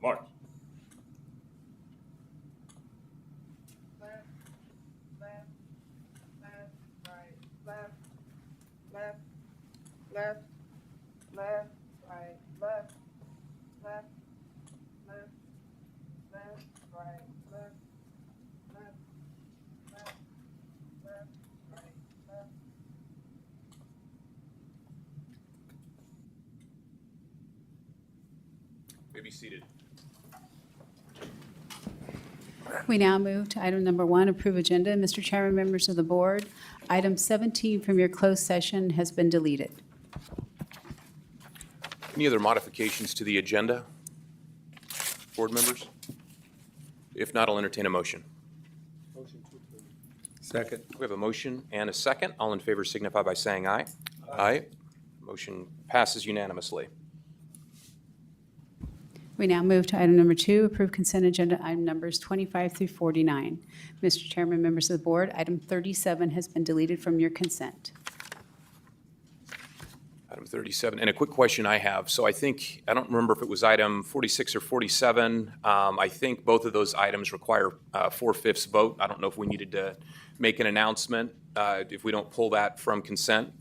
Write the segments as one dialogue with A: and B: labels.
A: March.
B: Left, left, left, right, left, left, left, left, right, left, left, left, left, right, left, left, left, left, right, left.
A: May be seated.
C: We now move to item number 1, approve agenda. Mr. Chairman, members of the board, item 17 from your closed session has been deleted.
A: Any other modifications to the agenda, board members? If not, I'll entertain a motion.
D: Second.
A: We have a motion and a second. All in favor signify by saying aye. Aye. Motion passes unanimously.
C: We now move to item number 2, approve consent agenda item numbers 25 through 49. Mr. Chairman, members of the board, item 37 has been deleted from your consent.
A: Item 37, and a quick question I have. So I don't remember if it was item 46 or 47. I think both of those items require 4/5 vote. I don't know if we needed to make an announcement if we don't pull that from consent,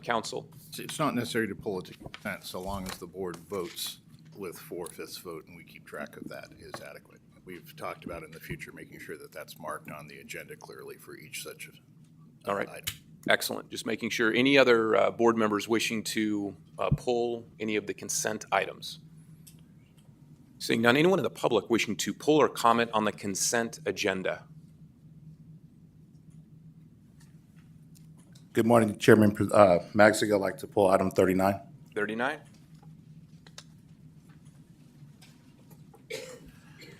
A: council.
E: It's not necessary to pull it to consent so long as the board votes with 4/5 vote, and we keep track of that is adequate. We've talked about in the future making sure that that's marked on the agenda clearly for each such
A: All right.
E: item.
A: Excellent. Just making sure. Any other board members wishing to pull any of the consent items? Seeing none, anyone in the public wishing to pull or comment on the consent agenda?
D: Good morning, Chairman Maxig. I'd like to pull item 39.
A: 39?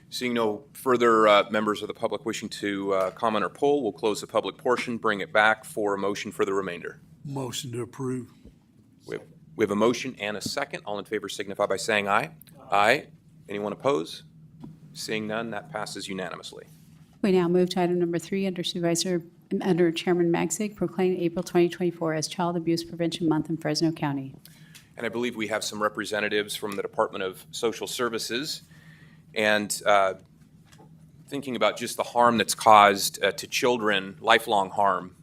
A: Seeing no further members of the public wishing to comment or poll, we'll close the public portion, bring it back for a motion for the remainder.
F: Motion to approve.
A: We have a motion and a second. All in favor signify by saying aye. Aye. Anyone oppose? Seeing none, that passes unanimously.
C: We now move to item number 3 under Chairman Maxig, proclaim April 2024 as Child Abuse Prevention Month in Fresno County.
A: And I believe we have some representatives from the Department of Social Services. And thinking about just the harm that's caused to children, lifelong harm,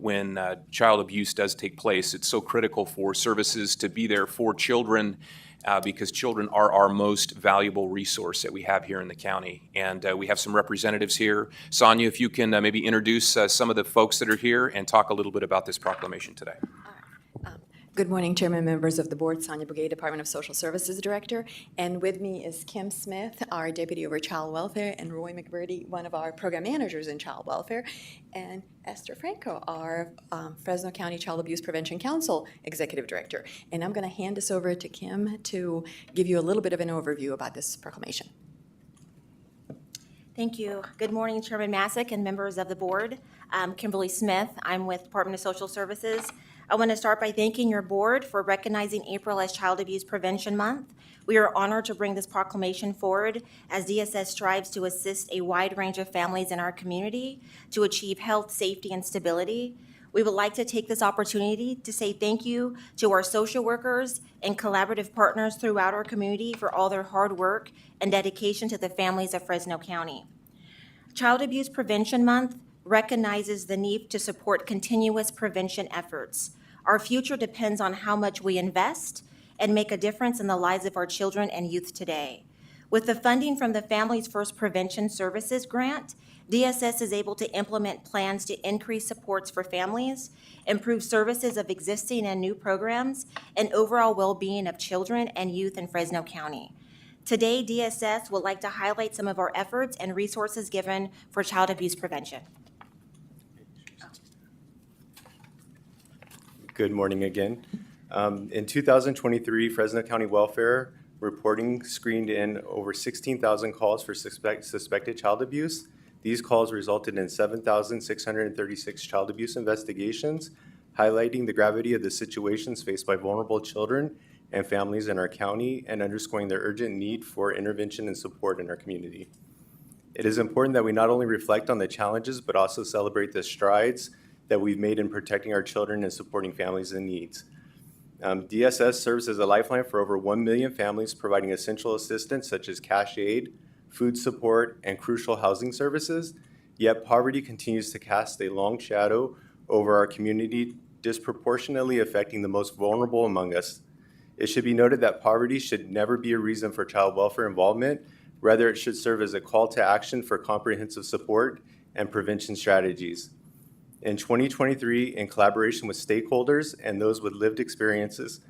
A: when child abuse does take place, it's so critical for services to be there for children because children are our most valuable resource that we have here in the county. And we have some representatives here. Sonia, if you can maybe introduce some of the folks that are here and talk a little bit about this proclamation today.
G: Good morning, Chairman, members of the board. Sonia Brigade, Department of Social Services Director. And with me is Kim Smith, our Deputy over Child Welfare, and Roy McBurdy, one of our Program Managers in Child Welfare, and Esther Franco, our Fresno County Child Abuse Prevention Council Executive Director. And I'm going to hand this over to Kim to give you a little bit of an overview about this proclamation.
H: Thank you. Good morning, Chairman Masick and members of the board. I'm Kimberly Smith. I'm with Department of Social Services. I want to start by thanking your board for recognizing April as Child Abuse Prevention Month. We are honored to bring this proclamation forward as DSS strives to assist a wide range of families in our community to achieve health, safety, and stability. We would like to take this opportunity to say thank you to our social workers and collaborative partners throughout our community for all their hard work and dedication to the families of Fresno County. Child Abuse Prevention Month recognizes the need to support continuous prevention efforts. Our future depends on how much we invest and make a difference in the lives of our children and youth today. With the funding from the Families First Prevention Services Grant, DSS is able to implement plans to increase supports for families, improve services of existing and new programs, and overall well-being of children and youth in Fresno County. Today, DSS would like to highlight some of our efforts and resources given for child abuse prevention.
I: Good morning again. In 2023, Fresno County Welfare Reporting screened in over 16,000 calls for suspected child abuse. These calls resulted in 7,636 child abuse investigations, highlighting the gravity of the situations faced by vulnerable children and families in our county and underscoring the urgent need for intervention and support in our community. It is important that we not only reflect on the challenges, but also celebrate the strides that we've made in protecting our children and supporting families in need. DSS serves as a lifeline for over 1 million families, providing essential assistance such as cash aid, food support, and crucial housing services. Yet poverty continues to cast a long shadow over our community, disproportionately affecting the most vulnerable among us. It should be noted that poverty should never be a reason for child welfare involvement. Rather, it should serve as a call to action for comprehensive support and prevention strategies. In 2023, in collaboration with stakeholders and those with lived experiences,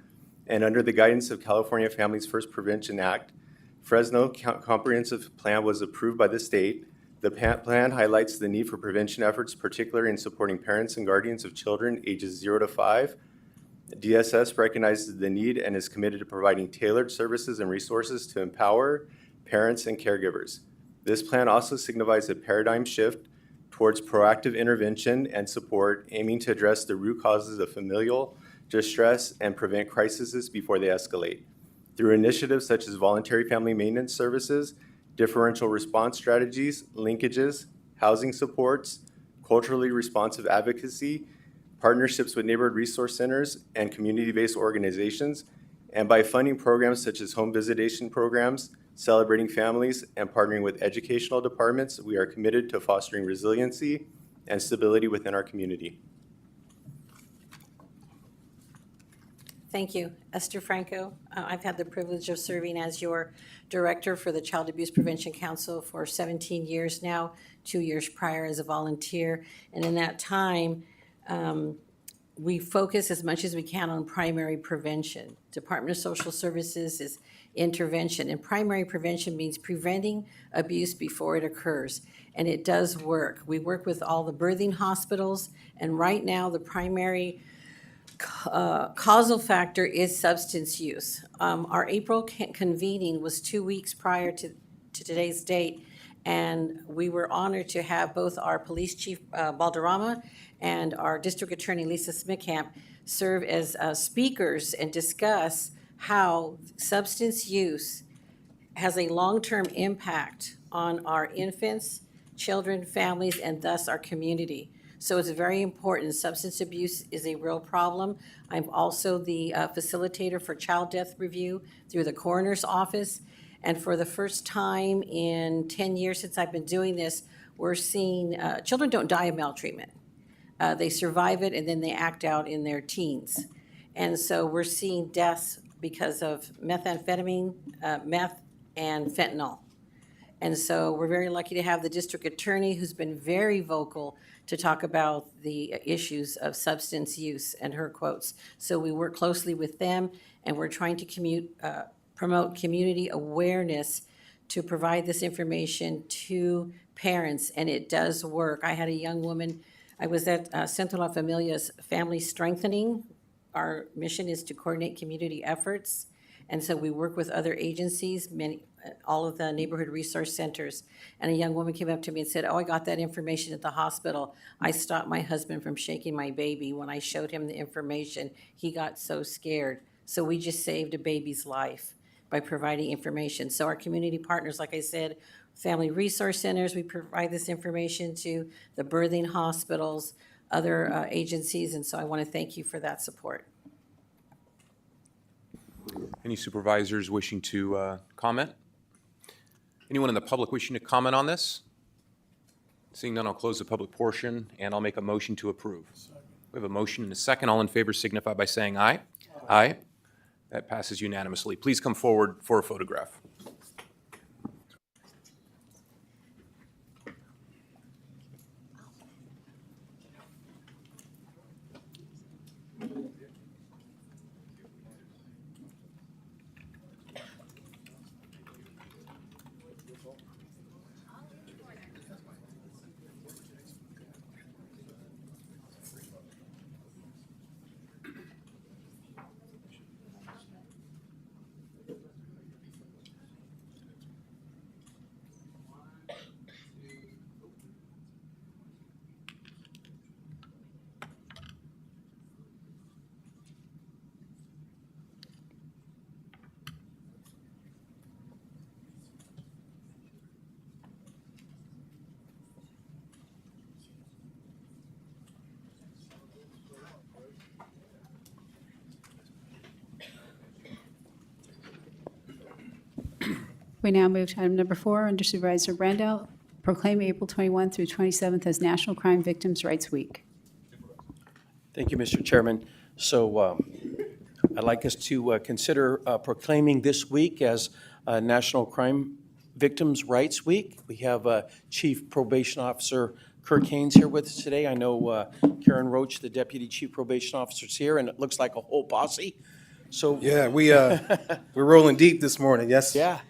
I: and under the guidance of California Families First Prevention Act, Fresno Comprehensive Plan was approved by the state. The plan highlights the need for prevention efforts, particularly in supporting parents and guardians of children ages 0 to 5. DSS recognizes the need and is committed to providing tailored services and resources to empower parents and caregivers. This plan also signifies a paradigm shift towards proactive intervention and support, aiming to address the root causes of familial distress and prevent crises before they escalate. Through initiatives such as voluntary family maintenance services, differential response strategies, linkages, housing supports, culturally responsive advocacy, partnerships with neighborhood resource centers and community-based organizations, and by funding programs such as home visitation programs, celebrating families, and partnering with educational departments, we are committed to fostering resiliency and stability within our community.
F: Thank you. Esther Franco. I've had the privilege of serving as your director for the Child Abuse Prevention Council for 17 years now, 2 years prior as a volunteer. And in that time, we focus as much as we can on primary prevention. Department of Social Services is intervention, and primary prevention means preventing abuse before it occurs, and it does work. We work with all the birthing hospitals, and right now the primary causal factor is substance use. Our April convening was 2 weeks prior to today's date, and we were honored to have both our police chief, Balderrama, and our district attorney, Lisa Smithcamp, serve as speakers and discuss how substance use has a long-term impact on our infants, children, families, and thus our community. So it's very important. Substance abuse is a real problem. I'm also the facilitator for child death review through the coroner's office. And for the first time in 10 years since I've been doing this, we're seeing children don't die of maltreatment. They survive it and then they act out in their teens. And so we're seeing deaths because of methamphetamine, meth, and fentanyl. And so we're very lucky to have the district attorney who's been very vocal to talk about the issues of substance use and her quotes. So we work closely with them, and we're trying to promote community awareness to provide this information to parents, and it does work. I had a young woman, I was at Centro La Familia's Family Strengthening. Our mission is to coordinate community efforts, and so we work with other agencies, all of the neighborhood resource centers. And a young woman came up to me and said, "Oh, I got that information at the hospital. I stopped my husband from shaking my baby. When I showed him the information, he got so scared." So we just saved a baby's life by providing information. So our community partners, like I said, family resource centers, we provide this information to the birthing hospitals, other agencies, and so I want to thank you for that support.
A: Any supervisors wishing to comment? Anyone in the public wishing to comment on this? Seeing none, I'll close the public portion, and I'll make a motion to approve. We have a motion and a second. All in favor signify by saying aye. Aye. That passes unanimously. Please come forward for a photograph.
C: We now move to item number 4 under Supervisor Brandow. Proclaim April 21 through 27th as National Crime Victims' Rights Week.
J: Thank you, Mr. Chairman. So I'd like us to consider proclaiming this week as National Crime Victims' Rights Week. We have Chief Probation Officer Kirk Haynes here with us today. I know Karen Roach, the Deputy Chief Probation Officer, is here, and it looks like a whole posse. So
K: Yeah, we're rolling deep this morning, yes?
J: yeah,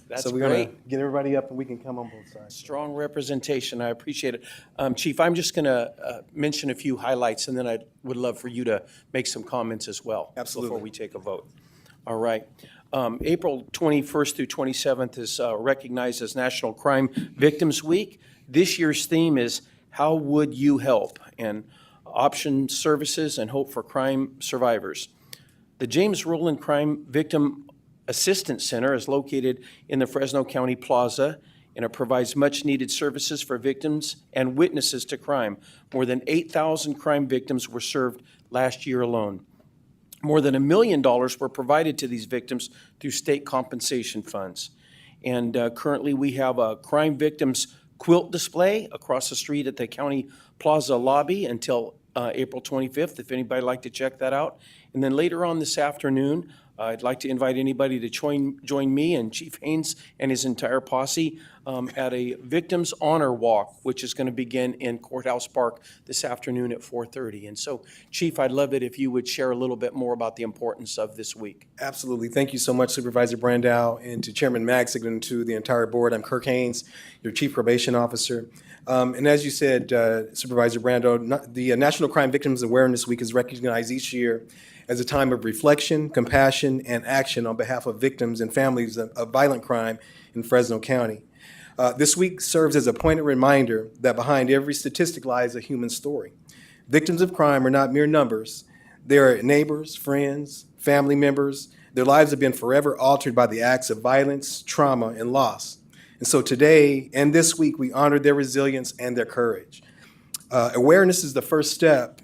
J: that's
K: So we're gonna
J: great.
K: get everybody up and we can come on both sides.
J: Strong representation. I appreciate it. Chief, I'm just going to mention a few highlights, and then I would love for you to make some comments as well.
K: Absolutely.
J: Before we take a vote. All right. April 21st through 27th is recognized as National Crime Victims Week. This year's theme is How Would You Help? And option services and hope for crime survivors. The James Rowland Crime Victim Assistance Center is located in the Fresno County Plaza, and it provides much-needed services for victims and witnesses to crime. More than 8,000 crime victims were served last year alone. More than $1 million were provided to these victims through state compensation funds. And currently, we have a crime victims quilt display across the street at the County Plaza lobby until April 25th, if anybody'd like to check that out. And then later on this afternoon, I'd like to invite anybody to join me and Chief Haynes and his entire posse at a Victims Honor Walk, which is going to begin in Courthouse Park this afternoon at 4:30. And so, Chief, I'd love it if you would share a little bit more about the importance of this week.
K: Absolutely. Thank you so much, Supervisor Brandow, and to Chairman Magsick and to the entire board. I'm Kirk Haynes, your Chief Probation Officer. And as you said, Supervisor Brandow, the National Crime Victims Awareness Week is recognized each year as a time of reflection, compassion, and action on behalf of victims and families of violent crime in Fresno County. This week serves as a poignant reminder that behind every statistic lies a human story. Victims of crime are not mere numbers. They are neighbors, friends, family members. Their lives have been forever altered by the acts of violence, trauma, and loss. And so today and this week, we honor their resilience and their courage. Awareness is the first step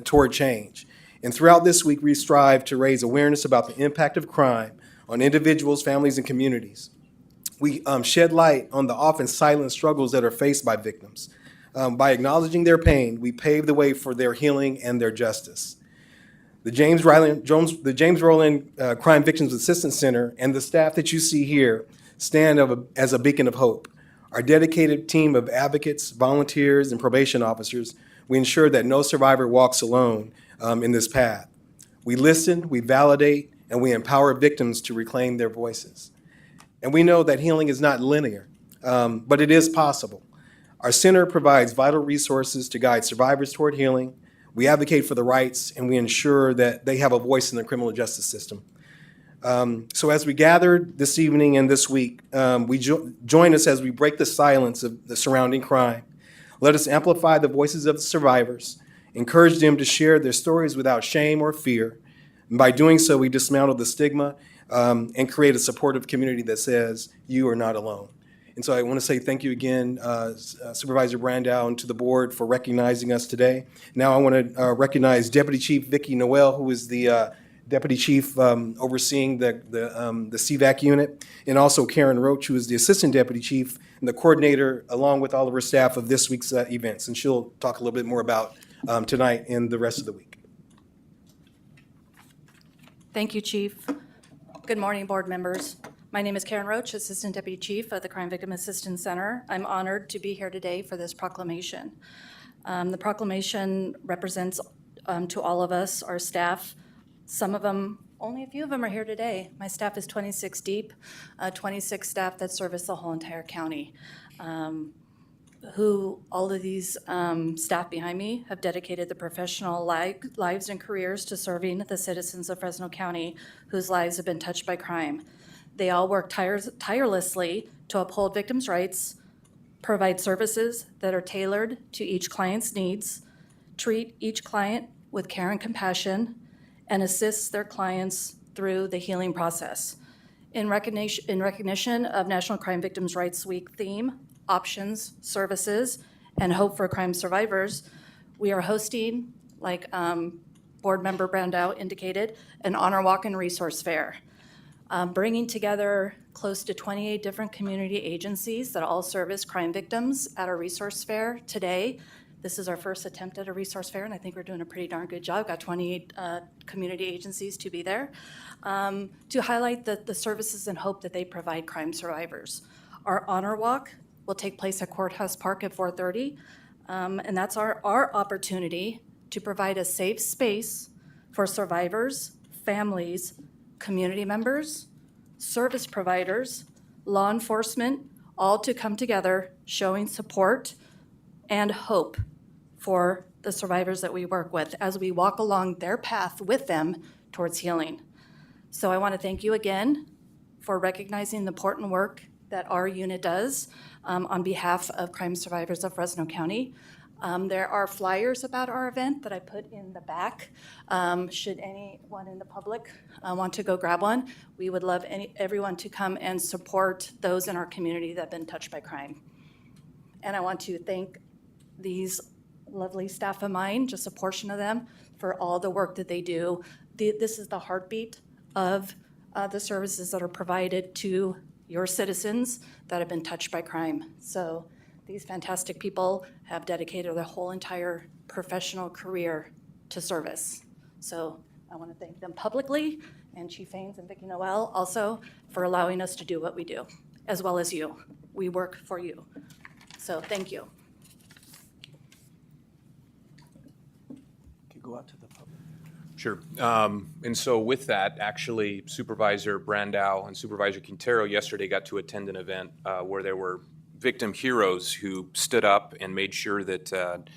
K: toward change. And throughout this week, we strive to raise awareness about the impact of crime on individuals, families, and communities. We shed light on the often silent struggles that are faced by victims. By acknowledging their pain, we pave the way for their healing and their justice. The James Rowland Crime Victims Assistance Center and the staff that you see here stand as a beacon of hope. Our dedicated team of advocates, volunteers, and probation officers, we ensure that no survivor walks alone in this path. We listen, we validate, and we empower victims to reclaim their voices. And we know that healing is not linear, but it is possible. Our center provides vital resources to guide survivors toward healing. We advocate for the rights, and we ensure that they have a voice in the criminal justice system. So as we gathered this evening and this week, join us as we break the silence of the surrounding crime. Let us amplify the voices of the survivors, encourage them to share their stories without shame or fear. And by doing so, we dismantle the stigma and create a supportive community that says, you are not alone. And so I want to say thank you again, Supervisor Brandow, and to the board for recognizing us today. Now I want to recognize Deputy Chief Vicki Noel, who is the Deputy Chief overseeing the CVAC unit, and also Karen Roach, who is the Assistant Deputy Chief and the coordinator, along with all of her staff of this week's events. And she'll talk a little bit more about tonight and the rest of the week.
L: Thank you, Chief. Good morning, board members. My name is Karen Roach, Assistant Deputy Chief of the Crime Victim Assistance Center. I'm honored to be here today for this proclamation. The proclamation represents to all of us, our staff. Some of them, only a few of them are here today. My staff is 26 deep, 26 staff that service the whole entire county. All of these staff behind me have dedicated their professional lives and careers to serving the citizens of Fresno County whose lives have been touched by crime. They all work tirelessly to uphold victims' rights, provide services that are tailored to each client's needs, treat each client with care and compassion, and assist their clients through the healing process. In recognition of National Crime Victims' Rights Week theme, options, services, and hope for crime survivors, we are hosting, like Board Member Brandow indicated, an honor walk and resource fair, bringing together close to 28 different community agencies that all service crime victims at our resource fair today. This is our first attempt at a resource fair, and I think we're doing a pretty darn good job. Got 28 community agencies to be there to highlight the services and hope that they provide crime survivors. Our honor walk will take place at Courthouse Park at 4:30, and that's our opportunity to provide a safe space for survivors, families, community members, service providers, law enforcement, all to come together showing support and hope for the survivors that we work with as we walk along their path with them towards healing. So I want to thank you again for recognizing the important work that our unit does on behalf of crime survivors of Fresno County. There are flyers about our event that I put in the back. Should anyone in the public want to go grab one, we would love everyone to come and support those in our community that have been touched by crime. And I want to thank these lovely staff of mine, just a portion of them, for all the work that they do. This is the heartbeat of the services that are provided to your citizens that have been touched by crime. So these fantastic people have dedicated their whole entire professional career to service. So I want to thank them publicly, and Chief Haynes and Vicki Noel also for allowing us to do what we do, as well as you. We work for you. So thank you.
J: Could go out to the public.
A: Sure. And so with that, actually, Supervisor Brandau and Supervisor Quintero yesterday got to attend an event where there were victim heroes who stood up and made sure that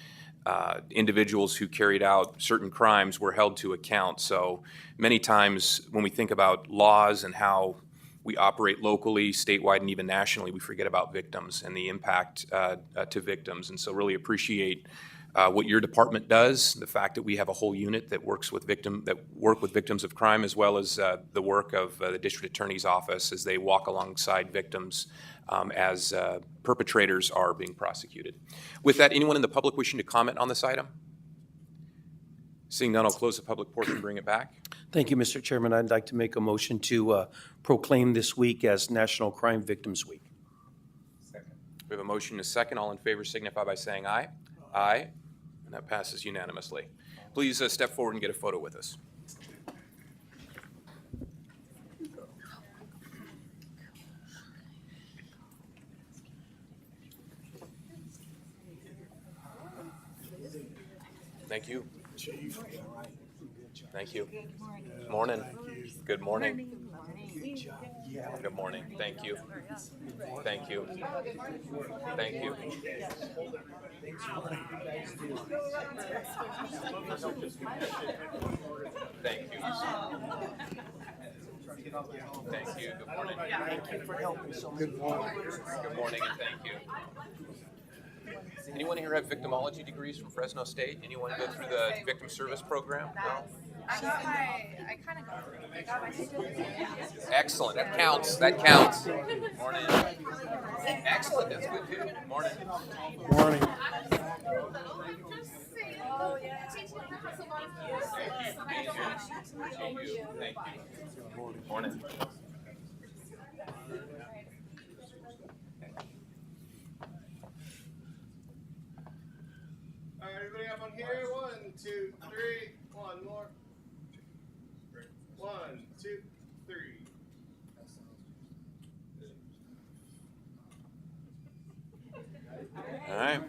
A: individuals who carried out certain crimes were held to account. So many times when we think about laws and how we operate locally, statewide, and even nationally, we forget about victims and the impact to victims. And so really appreciate what your department does, the fact that we have a whole unit that work with victims of crime, as well as the work of the district attorney's office as they walk alongside victims as perpetrators are being prosecuted. With that, anyone in the public wishing to comment on this item? Seeing none, I'll close the public portion and bring it back.
J: Thank you, Mr. Chairman. I'd like to make a motion to proclaim this week as National Crime Victims Week.
A: We have a motion and a second. All in favor signify by saying aye. Aye. And that passes unanimously. Please step forward and get a photo with us. Thank you. Thank you. Good morning. Good morning. Good morning. Thank you. Thank you. Thank you. Thank you. Thank you. Good morning.
J: Thank you for helping so much.
A: Good morning and thank you. Anyone here have victimology degrees from Fresno State? Anyone go through the victim service program? No?
B: I kind of go through it. I got my certificate.
A: Excellent. That counts. That counts. Morning. Excellent. That's good too. Morning.
J: Morning.
B: Oh, yeah.
A: Thank you. Thank you. Morning.
M: All right, everybody up on here. 1, 2, 3. One more. 1, 2, 3.
A: All right.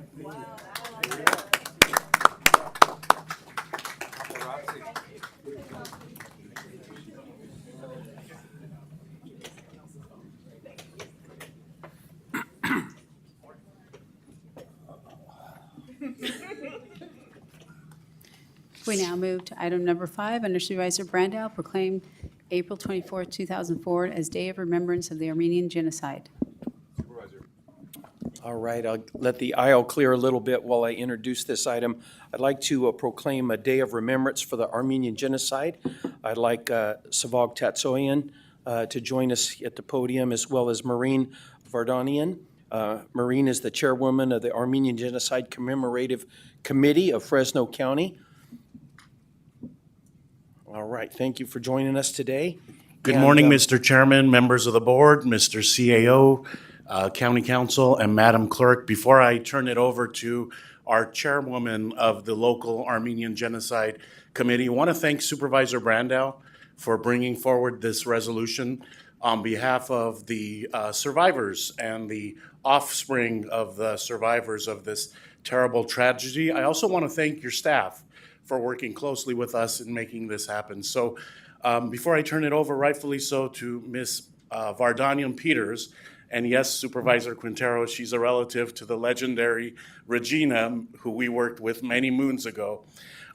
C: We now move to item number 5, under Supervisor Brandau, proclaim April 24, 2004 as Day of Remembrance of the Armenian Genocide.
A: Supervisor.
J: All right, I'll let the aisle clear a little bit while I introduce this item. I'd like to proclaim a day of remembrance for the Armenian Genocide. I'd like Savag Tatsoyan to join us at the podium, as well as Maureen Vardanian. Maureen is the chairwoman of the Armenian Genocide Commemorative Committee of Fresno County. All right, thank you for joining us today.
D: Good
J: And,
D: morning, Mr. Chairman, members of the board, Mr. CAO, County Council, and Madam Clerk. Before I turn it over to our chairwoman of the local Armenian Genocide Committee, I want to thank Supervisor Brandow for bringing forward this resolution on behalf of the survivors and the offspring of the survivors of this terrible tragedy. I also want to thank your staff for working closely with us in making this happen. So before I turn it over, rightfully so, to Ms. Vardanian Peters, and yes, Supervisor Quintero, she's a relative to the legendary Regina, who we worked with many moons ago.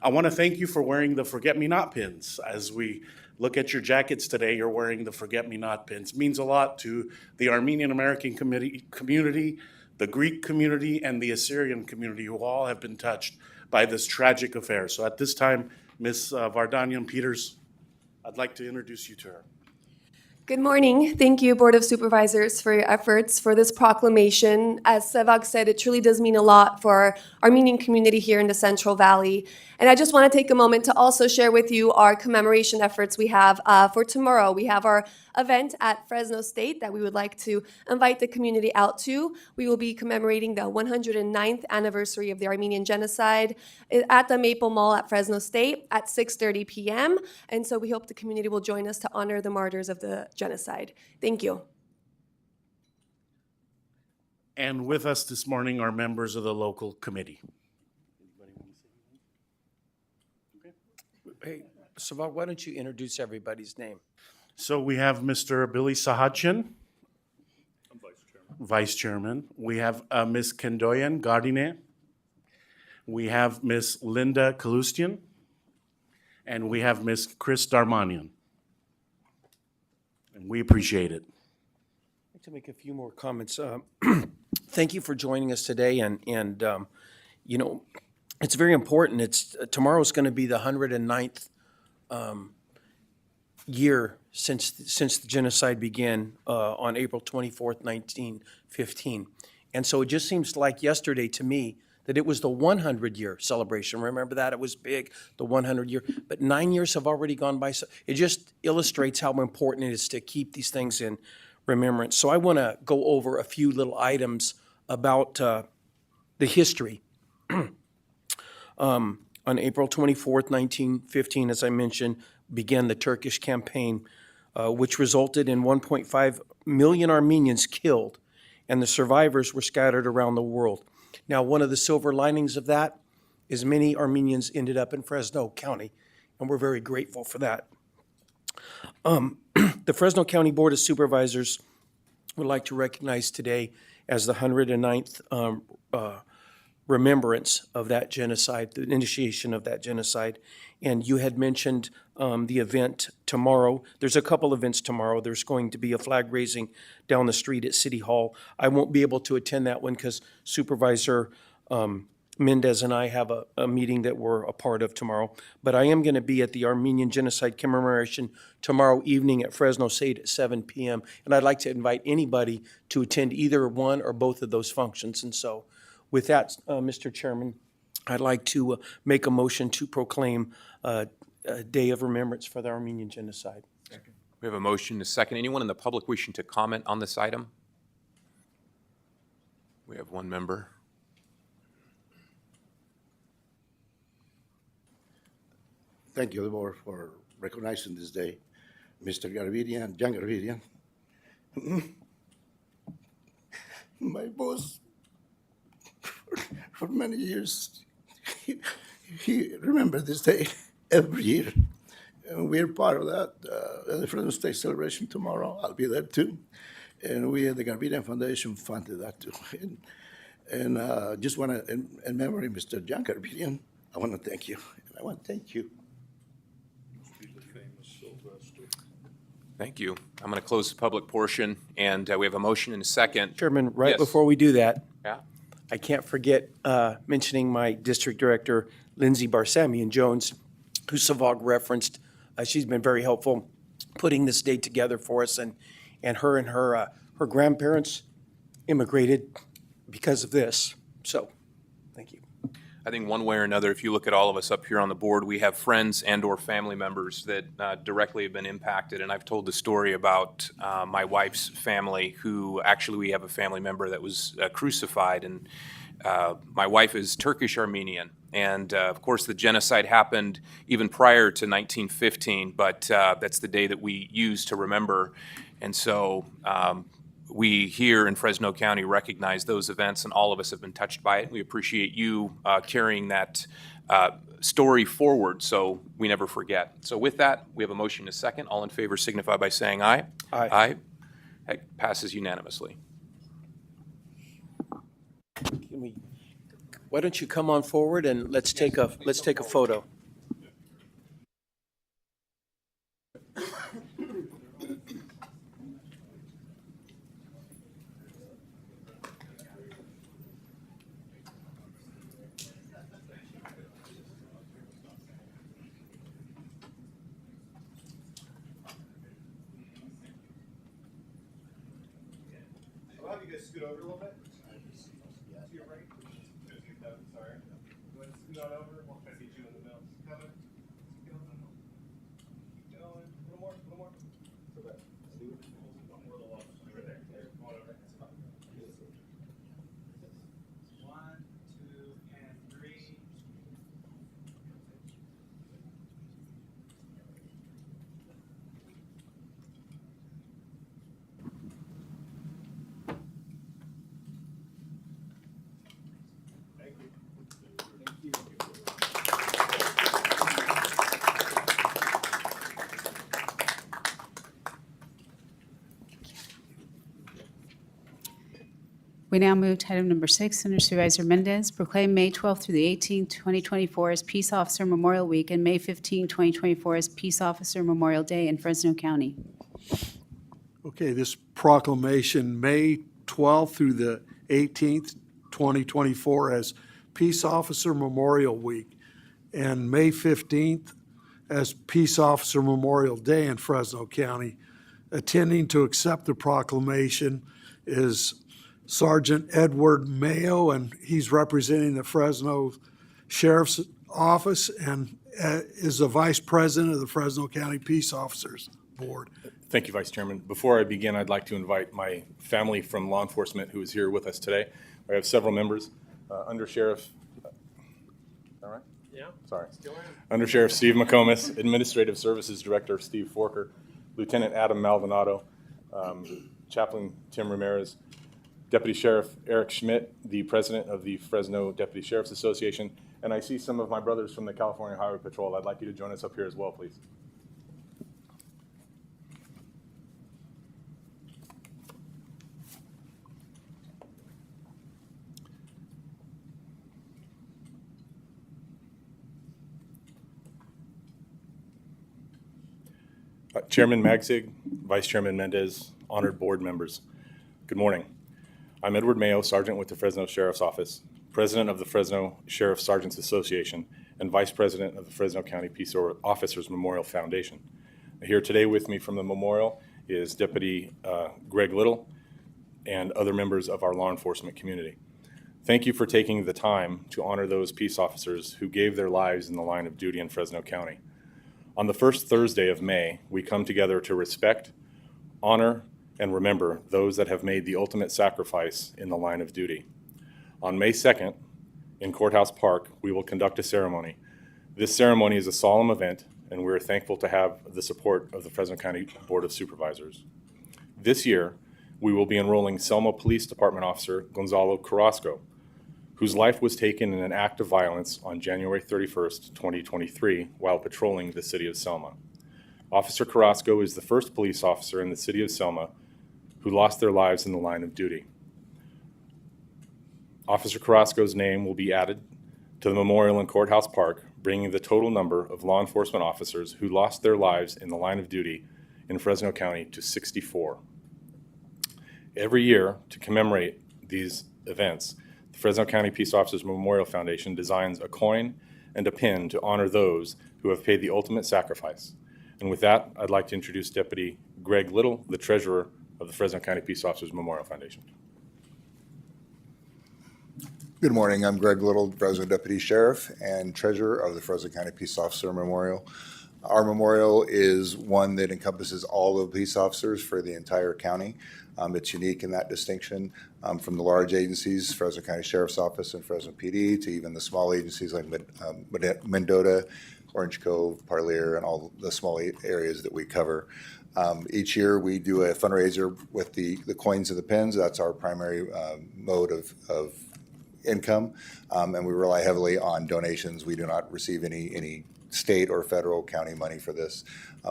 D: I want to thank you for wearing the Forget-Me-Not pins. As we look at your jackets today, you're wearing the Forget-Me-Not pins. It means a lot to the Armenian American community, the Greek community, and the Assyrian community, who all have been touched by this tragic affair. So at this time, Ms. Vardanian Peters, I'd like to introduce you to her.
N: Good morning. Thank you, Board of Supervisors, for your efforts for this proclamation. As Sevag said, it truly does mean a lot for our Armenian community here in the Central Valley. And I just want to take a moment to also share with you our commemoration efforts we have for tomorrow. We have our event at Fresno State that we would like to invite the community out to. We will be commemorating the 109th anniversary of the Armenian Genocide at the Maple Mall at Fresno State at 6:30 p.m. And so we hope the community will join us to honor the martyrs of the genocide. Thank you.
D: And with us this morning are members of the local committee.
J: Hey, Savak, why don't you introduce everybody's name?
D: So we have Mr. Billy Sahachian. I'm Vice Chairman. We have Ms. Kendoyan Gardine. We have Ms. Linda Kalustian. And we have Ms. Chris Darmanian. And we appreciate it.
J: I'd like to make a few more comments. Thank you for joining us today, and you know, it's very important. Tomorrow's going to be the 109th year since the genocide began on April 24th, 1915. And so it just seems like yesterday to me that it was the 100-year celebration. Remember that? It was big, the 100-year. But 9 years have already gone by. So it just illustrates how important it is to keep these things in remembrance. So I want to go over a few little items about the history. On April 24th, 1915, as I mentioned, began the Turkish campaign, which resulted in 1.5 million Armenians killed, and the survivors were scattered around the world. Now, one of the silver linings of that is many Armenians ended up in Fresno County, and we're very grateful for that. The Fresno County Board of Supervisors would like to recognize today as the 109th remembrance of that genocide, the initiation of that genocide. And you had mentioned the event tomorrow. There's a couple events tomorrow. There's going to be a flag raising down the street at City Hall. I won't be able to attend that one because Supervisor Mendez and I have a meeting that we're a part of tomorrow. But I am going to be at the Armenian Genocide Commemoration tomorrow evening at Fresno State at 7 p.m. And I'd like to invite anybody to attend either one or both of those functions. And so with that, Mr. Chairman, I'd like to make a motion to proclaim a day of remembrance for the Armenian Genocide.
A: We have a motion to second. Anyone in the public wishing to comment on this item? We have one member.
D: Thank you, Board, for recognizing this day. Mr. Garvidian, John Garvidian. My boss, for many years, he remembered this day every year. And we're part of that. The Fresno State celebration tomorrow, I'll be there too. And we at the Garvidian Foundation funded that too. And just want to, in memory of Mr. John Garvidian, I want to thank you. And I want to thank you.
A: Thank you. I'm going to close the public portion, and we have a motion and a second.
J: Chairman, right
A: Yes.
J: before we do that,
A: Yeah?
J: I can't forget mentioning my district director, Lindsay Barsamian Jones, who Savog referenced. She's been very helpful putting this day together for us, and her grandparents immigrated because of this. So, thank you.
A: I think one way or another, if you look at all of us up here on the board, we have friends and/or family members that directly have been impacted. And I've told the story about my wife's family, who actually we have a family member that was crucified. And my wife is Turkish Armenian. And of course, the genocide happened even prior to 1915, but that's the day that we use to remember. And so we here in Fresno County recognize those events, and all of us have been touched by it. We appreciate you carrying that story forward so we never forget. So with that, we have a motion and a second. All in favor signify by saying aye.
J: Aye.
A: Aye. That passes unanimously.
J: Why don't you come on forward and let's take a photo.
M: I'll have you guys scoot over a little bit. To your right. Sorry. Go ahead and scoot on over. We'll try to get you in the middle. Coming. Keep going. Keep going. A little more. A little more. So that. One more little off. Right there. There. Come on over. 1, 2, and 3. Thank you. Thank you.
C: We now move to item number 6 under Supervisor Mendez. Proclaim May 12th through the 18th, 2024 as Peace Officer Memorial Week and May 15, 2024 as Peace Officer Memorial Day in Fresno County.
O: Okay, this proclamation, May 12th through the 18th, 2024 as Peace Officer Memorial Week, and May 15th as Peace Officer Memorial Day in Fresno County. Attending to accept the proclamation is Sergeant Edward Mayo, and he's representing the Fresno Sheriff's Office and is the Vice President of the Fresno County Peace Officers Board.
P: Thank you, Vice Chairman. Before I begin, I'd like to invite my family from law enforcement who is here with us today. I have several members. Under Sheriff, all right?
M: Yeah.
P: Sorry. Under Sheriff Steve McComas, Administrative Services Director Steve Forker, Lieutenant Adam Maldonado, Chaplain Tim Ramirez, Deputy Sheriff Eric Schmidt, the President of the Fresno Deputy Sheriff's Association, and I see some of my brothers from the California Highway Patrol. I'd like you to join us up here as well, please. Chairman Magzig, Vice Chairman Mendez, honored board members, good morning. I'm Edward Mayo, Sergeant with the Fresno Sheriff's Office, President of the Fresno Sheriff Sergeants Association, and Vice President of the Fresno County Peace Officers Memorial Foundation. Here today with me from the memorial is Deputy Greg Little and other members of our law enforcement community. Thank you for taking the time to honor those peace officers who gave their lives in the line of duty in Fresno County. On the first Thursday of May, we come together to respect, honor, and remember those that have made the ultimate sacrifice in the line of duty. On May 2nd, in Courthouse Park, we will conduct a ceremony. This ceremony is a solemn event, and we are thankful to have the support of the Fresno County Board of Supervisors. This year, we will be enrolling Selma Police Department Officer Gonzalo Carrasco, whose life was taken in an act of violence on January 31st, 2023, while patrolling the city of Selma. Officer Carrasco is the first police officer in the city of Selma who lost their lives in the line of duty. Officer Carrasco's name will be added to the memorial in Courthouse Park, bringing the total number of law enforcement officers who lost their lives in the line of duty in Fresno County to 64. Every year, to commemorate these events, the Fresno County Peace Officers Memorial Foundation designs a coin and a pin to honor those who have paid the ultimate sacrifice. And with that, I'd like to introduce Deputy Greg Little, the Treasurer of the Fresno County Peace Officers Memorial Foundation.
Q: Good morning. I'm Greg Little, Fresno Deputy Sheriff and Treasurer of the Fresno County Peace Officer Memorial. Our memorial is one that encompasses all of police officers for the entire county. It's unique in that distinction, from the large agencies, Fresno County Sheriff's Office and Fresno PD, to even the small agencies like Mendota, Orange Cove, Parlier, and all the small areas that we cover. Each year we do a fundraiser with the coins of the pins. That's our primary mode of income, and we rely heavily on donations. We do not receive any state or federal county money for this.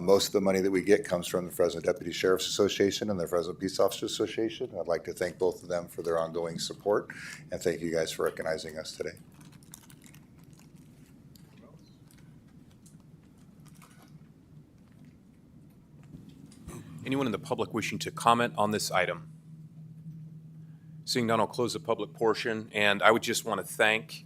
Q: Most of the money that we get comes from the Fresno Deputy Sheriff's Association and the Fresno Peace Officers Association. I'd like to thank both of them for their ongoing support, and thank you guys for recognizing us today.
A: Anyone in the public wishing to comment on this item? Seeing none, I'll close the public portion, and I would just want to thank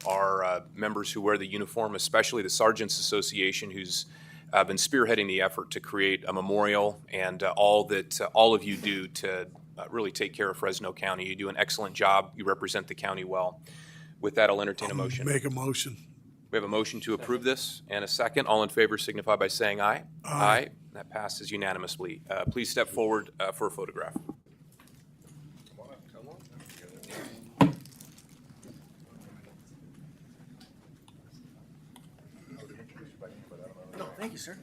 A: our members who wear the uniform, especially the Sergeants Association, who's been spearheading the effort to create a memorial, and all that all of you do to really take care of Fresno County. You do an excellent job. You represent the county well. With that, I'll entertain a motion.
O: Make a motion.
A: We have a motion to approve this and a second. All in favor signify by saying aye. Aye. That passes unanimously. Please step forward for a photograph.
J: No, thank you, sir.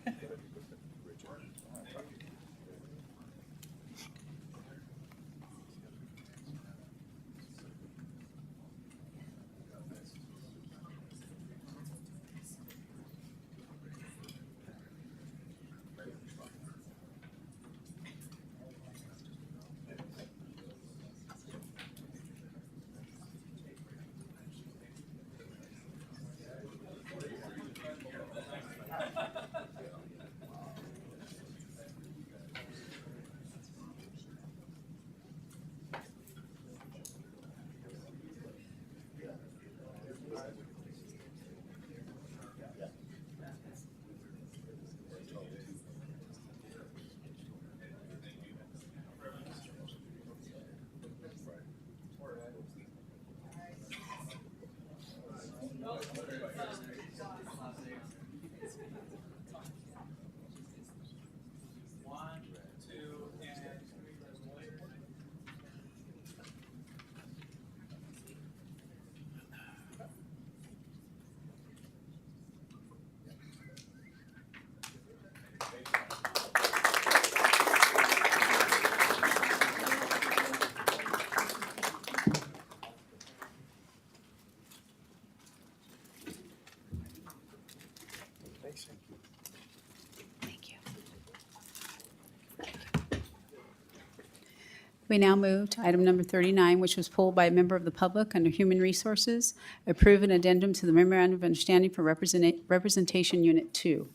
C: We now move to item number 39, which was pulled by a member of the public under Human Resources. Approve an addendum to the Memorandum of Understanding for Representation Unit 2.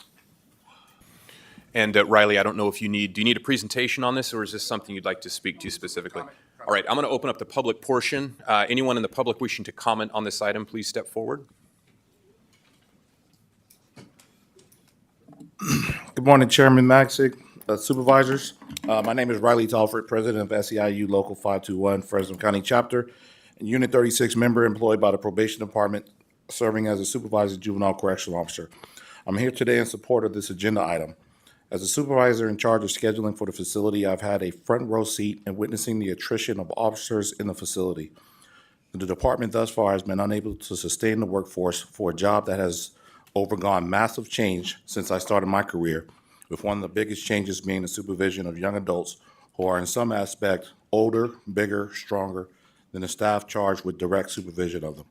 A: And Riley, I don't know if do you need a presentation on this, or is this something you'd like to speak to specifically? All right, I'm going to open up the public portion. Anyone in the public wishing to comment on this item, please step forward.
R: Good morning, Chairman Maxig, Supervisors. My name is Riley Talford, President of SEIU Local 521, Fresno County Chapter, and Unit 36 member employed by the Probation Department, serving as a Supervisor Juvenile Correctional Officer. I'm here today in support of this agenda item. As a supervisor in charge of scheduling for the facility, I've had a front row seat in witnessing the attrition of officers in the facility. The department thus far has been unable to sustain the workforce for a job that has overgone massive change since I started my career, with one of the biggest changes being the supervision of young adults who are in some aspect older, bigger, stronger than the staff charged with direct supervision of them.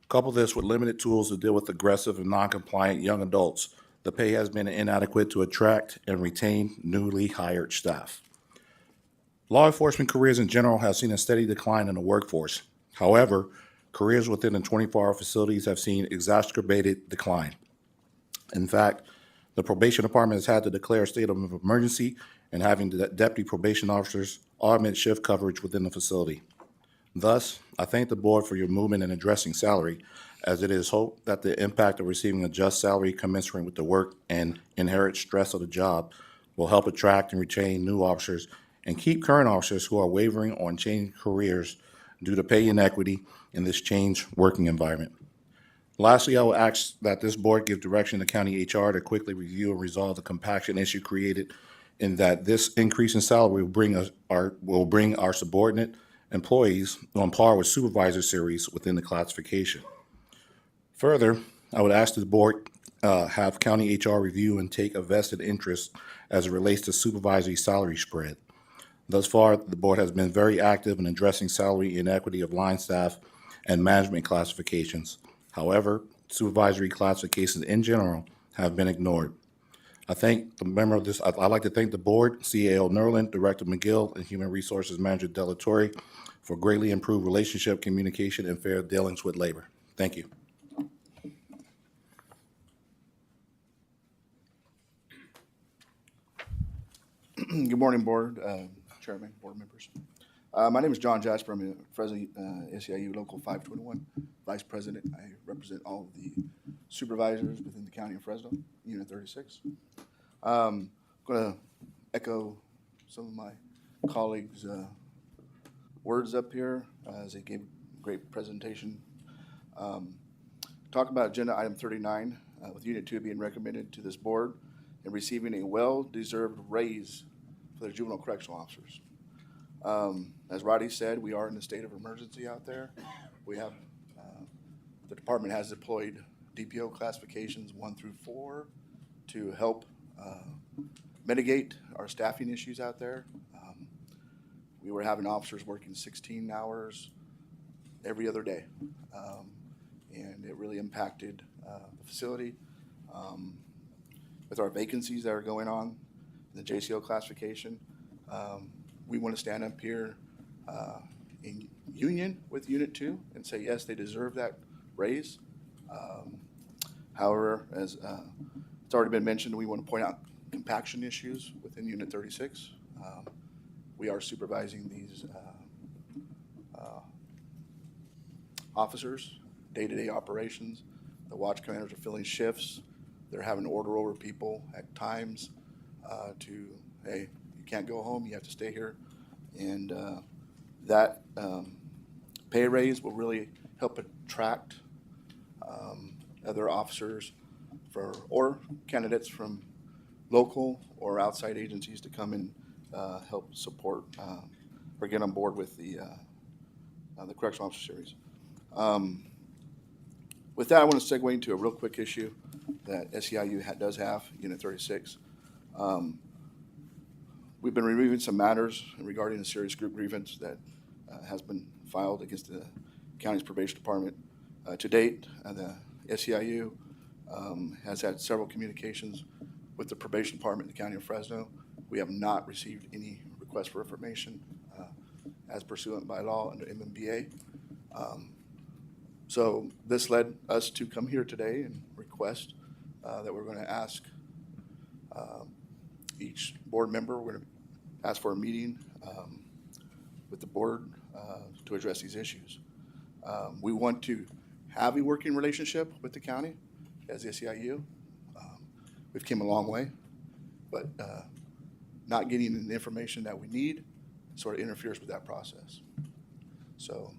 R: Couple this with limited tools to deal with aggressive and non-compliant young adults, the pay has been inadequate to attract and retain newly hired staff. Law enforcement careers in general have seen a steady decline in the workforce. However, careers within the 24-hour facilities have seen exacerbated decline. In fact, the probation department has had to declare a state of emergency and having the deputy probation officers augment shift coverage within the facility. Thus, I thank the board for your movement in addressing salary, as it is hoped that the impact of receiving a just salary commensurate with the work and inherent stress of the job will help attract and retain new officers and keep current officers who are wavering on changing careers due to pay inequity in this changed working environment. Lastly, I will ask that this board give direction to county HR to quickly review and resolve the compaction issue created in that this increase in salary will bring our subordinate employees on par with supervisor series within the classification. Further, I would ask the board have county HR review and take a vested interest as it relates to supervisory salary spread. Thus far, the board has been very active in addressing salary inequity of line staff and management classifications. However, supervisory classifications in general have been ignored. I thank the member of this. I'd like to thank the board, CAO Nerlin, Director McGill, and Human Resources Manager Delatorre for greatly improved relationship, communication, and fair dealings with labor. Thank you.
S: Good morning, Board Chairman, Board members. My name is John Jasper. I'm a Fresno SEIU Local 521 Vice President. I represent all of the supervisors within the County of Fresno, Unit 36. I'm going to echo some of my colleagues' words up here as they gave a great presentation. Talk about Agenda Item 39, with Unit 2 being recommended to this Board and receiving a well-deserved raise for the juvenile correctional officers. As Roddy said, we are in a state of emergency out there. We have, the department has deployed DPO classifications 1 through 4 to help mitigate our staffing issues out there. We were having officers working 16 hours every other day, and it really impacted the facility. With our vacancies that are going on, the JCO classification, we want to stand up here in union with Unit 2 and say, yes, they deserve that raise. However, as it's already been mentioned, we want to point out compaction issues within Unit 36. We are supervising these officers, day-to-day operations. The watch commanders are filling shifts. They're having to order over people at times to, hey, you can't go home, you have to stay here. And that pay raise will really help attract other officers or candidates from local or outside agencies to come and help support or get on board with the Correctional Officer Series. With that, I want to segue into a real quick issue that SEIU does have, Unit 36. We've been reviewing some matters regarding a serious group grievance that has been filed against the county's probation department. To date, the SEIU has had several communications with the probation department in the county of Fresno. We have not received any request for information as pursuant by law under MMBA. So this led us to come here today and request that we're going to ask each board member, we're going to ask for a meeting with the board to address these issues. We want to have a working relationship with the county as the SEIU. We've come a long way, but not getting the information that we need sort of interferes with that process. So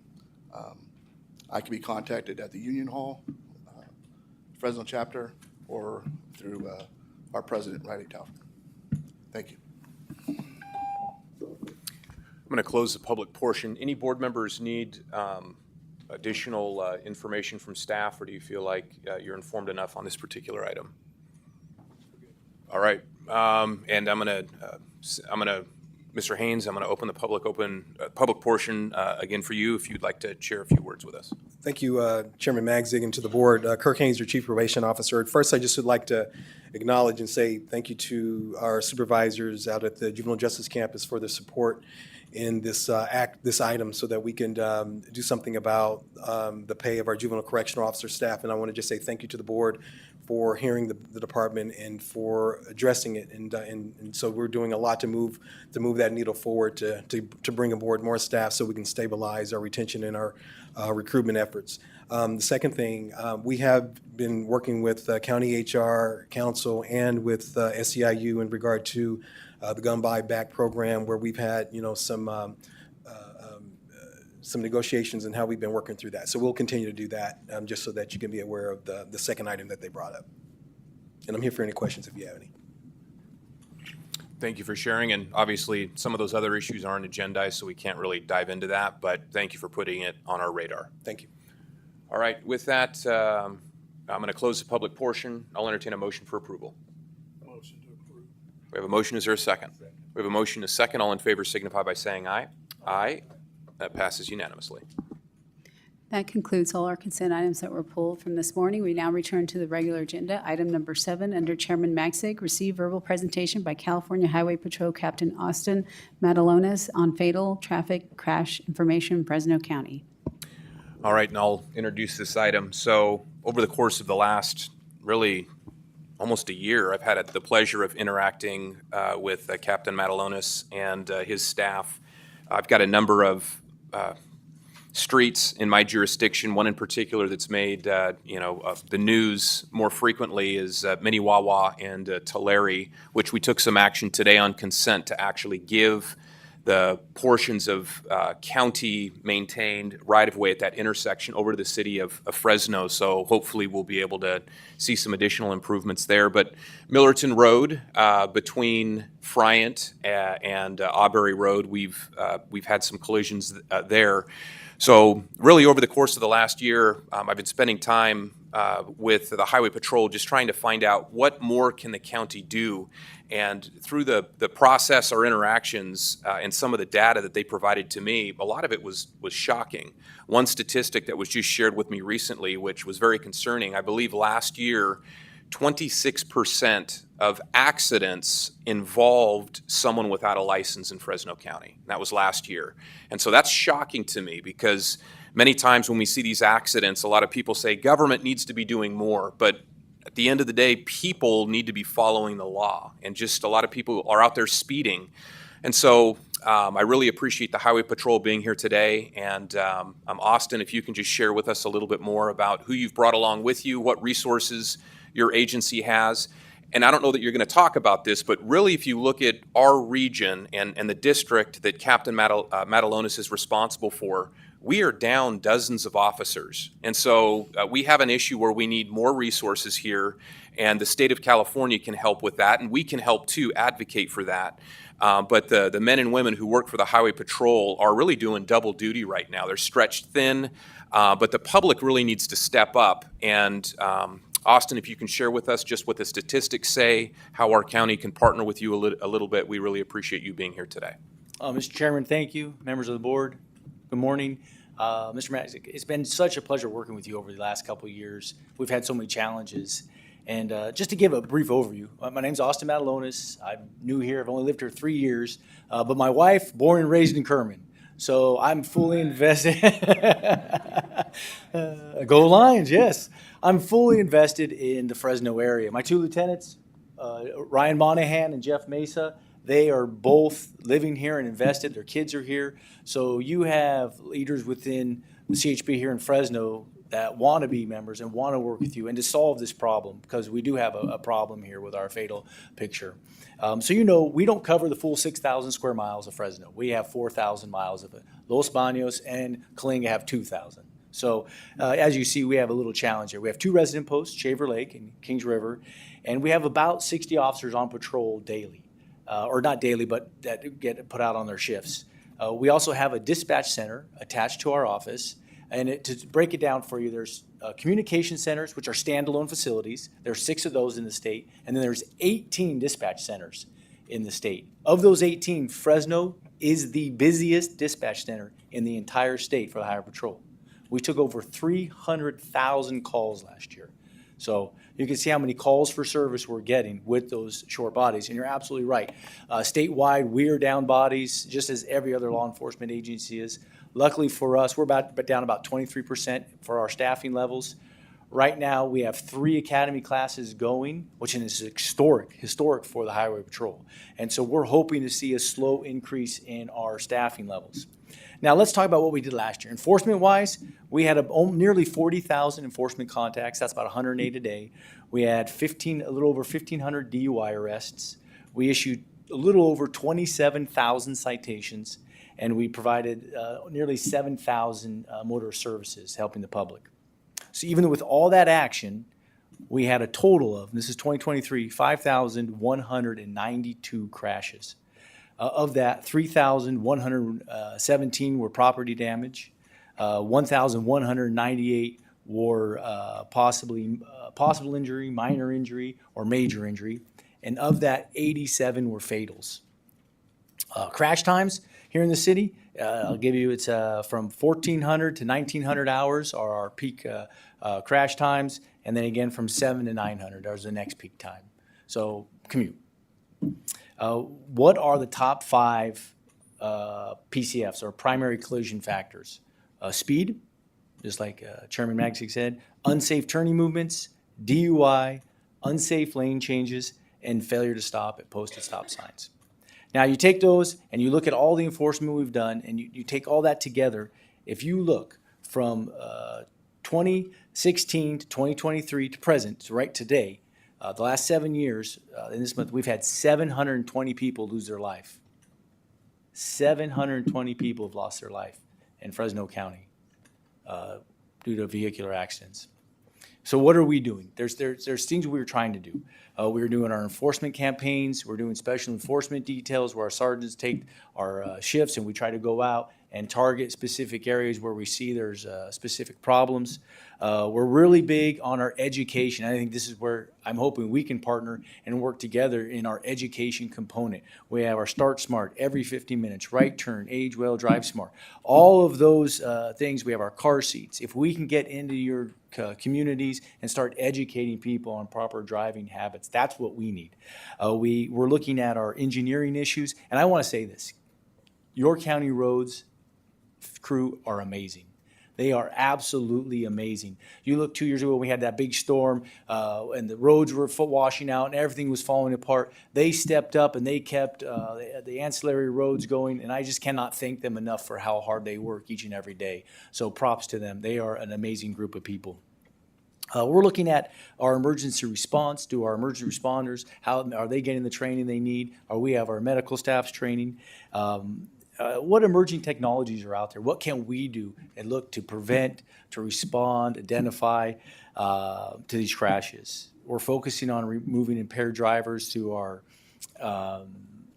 S: I can be contacted at the Union Hall, Fresno chapter, or through our president, Riley Talford. Thank you.
A: I'm going to close the public portion. Any board members need additional information from staff, or do you feel like you're informed enough on this particular item? All right, and I'm going to, Mr. Haynes, I'm going to open the public portion again for you if you'd like to share a few words with us.
K: Thank you, Chairman Magzig, and to the board. Kirk Haynes, your Chief Probation Officer. First, I just would like to acknowledge and say thank you to our supervisors out at the Juvenile Justice Campus for their support in this this item so that we can do something about the pay of our juvenile correctional officer staff. And I want to just say thank you to the board for hearing the department and for addressing it. And so we're doing a lot to move that needle forward to bring aboard more staff so we can stabilize our retention and our recruitment efforts. The second thing, we have been working with County HR Council and with SEIU in regard to the gun buyback program, where we've had some some negotiations and how we've been working through that. So we'll continue to do that, just so that you can be aware of the second item that they brought up. And I'm here for any questions if you have any.
A: Thank you for sharing, and obviously, some of those other issues aren't agendized, so we can't really dive into that, but thank you for putting it on our radar.
K: Thank you.
A: All right, with that, I'm going to close the public portion. I'll entertain a motion for approval.
O: Motion to approve.
A: We have a motion. Is there a second? We have a motion, a second. All in favor signify by saying aye. Aye. That passes unanimously.
C: That concludes all our consent items that were pulled from this morning. We now return to the regular agenda. Item number 7, under Chairman Magzig, receive verbal presentation by California Highway Patrol Captain Austin Matalone on fatal traffic crash information in Fresno County.
A: All right, and I'll introduce this item. So over the course of the last, really, almost a year, I've had the pleasure of interacting with Captain Matalone and his staff. I've got a number of streets in my jurisdiction. One in particular that's made the news more frequently is Minnewawa and Tulare, which we took some action today on consent to actually give the portions of county-maintained right-of-way at that intersection over to the city of Fresno. So hopefully we'll be able to see some additional improvements there. But Millerton Road between Friant and Auberry Road, we've had some collisions there. So really over the course of the last year, I've been spending time with the Highway Patrol just trying to find out what more can the county do. And through the process or interactions and some of the data that they provided to me, a lot of it was shocking. One statistic that was just shared with me recently, which was very concerning, I believe last year, 26% of accidents involved someone without a license in Fresno County. That was last year. And so that's shocking to me because many times when we see these accidents, a lot of people say government needs to be doing more. But at the end of the day, people need to be following the law. And just a lot of people are out there speeding. And so I really appreciate the Highway Patrol being here today. And Austin, if you can just share with us a little bit more about who you've brought along with you, what resources your agency has. And I don't know that you're going to talk about this, but really if you look at our region and the district that Captain Matalone is responsible for, we are down dozens of officers. And so we have an issue where we need more resources here, and the state of California can help with that, and we can help too advocate for that. But the men and women who work for the Highway Patrol are really doing double duty right now. They're stretched thin, but the public really needs to step up. And Austin, if you can share with us just what the statistics say, how our county can partner with you a little bit, we really appreciate you being here today.
T: Mr. Chairman, thank you. Members of the board, good morning. Mr. Magzig, it's been such a pleasure working with you over the last couple of years. We've had so many challenges. And just to give a brief overview, my name's Austin Matalone. I'm new here. I've only lived here 3 years. But my wife, born and raised in Kerman. So I'm fully invested. Go Lions, yes. I'm fully invested in the Fresno area. My 2 lieutenants, Ryan Monahan and Jeff Mesa, they are both living here and invested. Their kids are here. So you have leaders within the CHP here in Fresno that want to be members and want to work with you and to solve this problem, because we do have a problem here with our fatal picture. So we don't cover the full 6,000 square miles of Fresno. We have 4,000 miles of it. Los Banos and Kalinga have 2,000. So as you see, we have a little challenge here. We have 2 resident posts, Shaver Lake and Kings River, and we have about 60 officers on patrol daily. Or not daily, but that get put out on their shifts. We also have a dispatch center attached to our office. And to break it down for you, there's communication centers, which are standalone facilities. There's 6 of those in the state. And then there's 18 dispatch centers in the state. Of those 18, Fresno is the busiest dispatch center in the entire state for the Highway Patrol. We took over 300,000 calls last year. So you can see how many calls for service we're getting with those short bodies. And you're absolutely right. Statewide, we are down bodies, just as every other law enforcement agency is. Luckily for us, we're down about 23% for our staffing levels. Right now, we have 3 academy classes going, which is historic for the Highway Patrol. And so we're hoping to see a slow increase in our staffing levels. Now, let's talk about what we did last year. Enforcement-wise, we had nearly 40,000 enforcement contacts. That's about 108 a day. We had a little over 1,500 DUI arrests. We issued a little over 27,000 citations. and we provided nearly 7,000 motor services helping the public. So even with all that action, we had a total of, this is 2023, 5,192 crashes. Of that, 3,117 were property damage, 1,198 were possible injury, minor injury, or major injury, and of that, 87 were fatals. Crash times here in the city, I'll give you, it's from 1,400 to 1,900 hours are our peak crash times, and then again from 7 to 900 is the next peak time. So commute. What are the top 5 PCFs, or primary collision factors? Speed, just like Chairman Magsic said, unsafe turning movements, DUI, unsafe lane changes, and failure to stop at posted stop signs. Now you take those and you look at all the enforcement we've done, and you take all that together. If you look from 2016 to 2023 to present, to right today, the last 7 years, in this month, we've had 720 people lose their life. 720 people have lost their life in Fresno County due to vehicular accidents. So what are we doing? There's things we were trying to do. We were doing our enforcement campaigns. We're doing special enforcement details where our sergeants take our shifts and we try to go out and target specific areas where we see there's specific problems. We're really big on our education. I think this is where I'm hoping we can partner and work together in our education component. We have our Start Smart every 50 minutes, right turn, age well, drive smart. All of those things, we have our car seats. If we can get into your communities and start educating people on proper driving habits, that's what we need. We're looking at our engineering issues, and I want to say this. Your county roads crew are amazing. They are absolutely amazing. You look 2 years ago, we had that big storm and the roads were washing out and everything was falling apart. They stepped up and they kept the ancillary roads going, and I just cannot thank them enough for how hard they work each and every day. So props to them. They are an amazing group of people. We're looking at our emergency response. Do our emergency responders, how are they getting the training they need? Or we have our medical staff's training. What emerging technologies are out there? What can we do and look to prevent, to respond, identify to these crashes? We're focusing on removing impaired drivers through our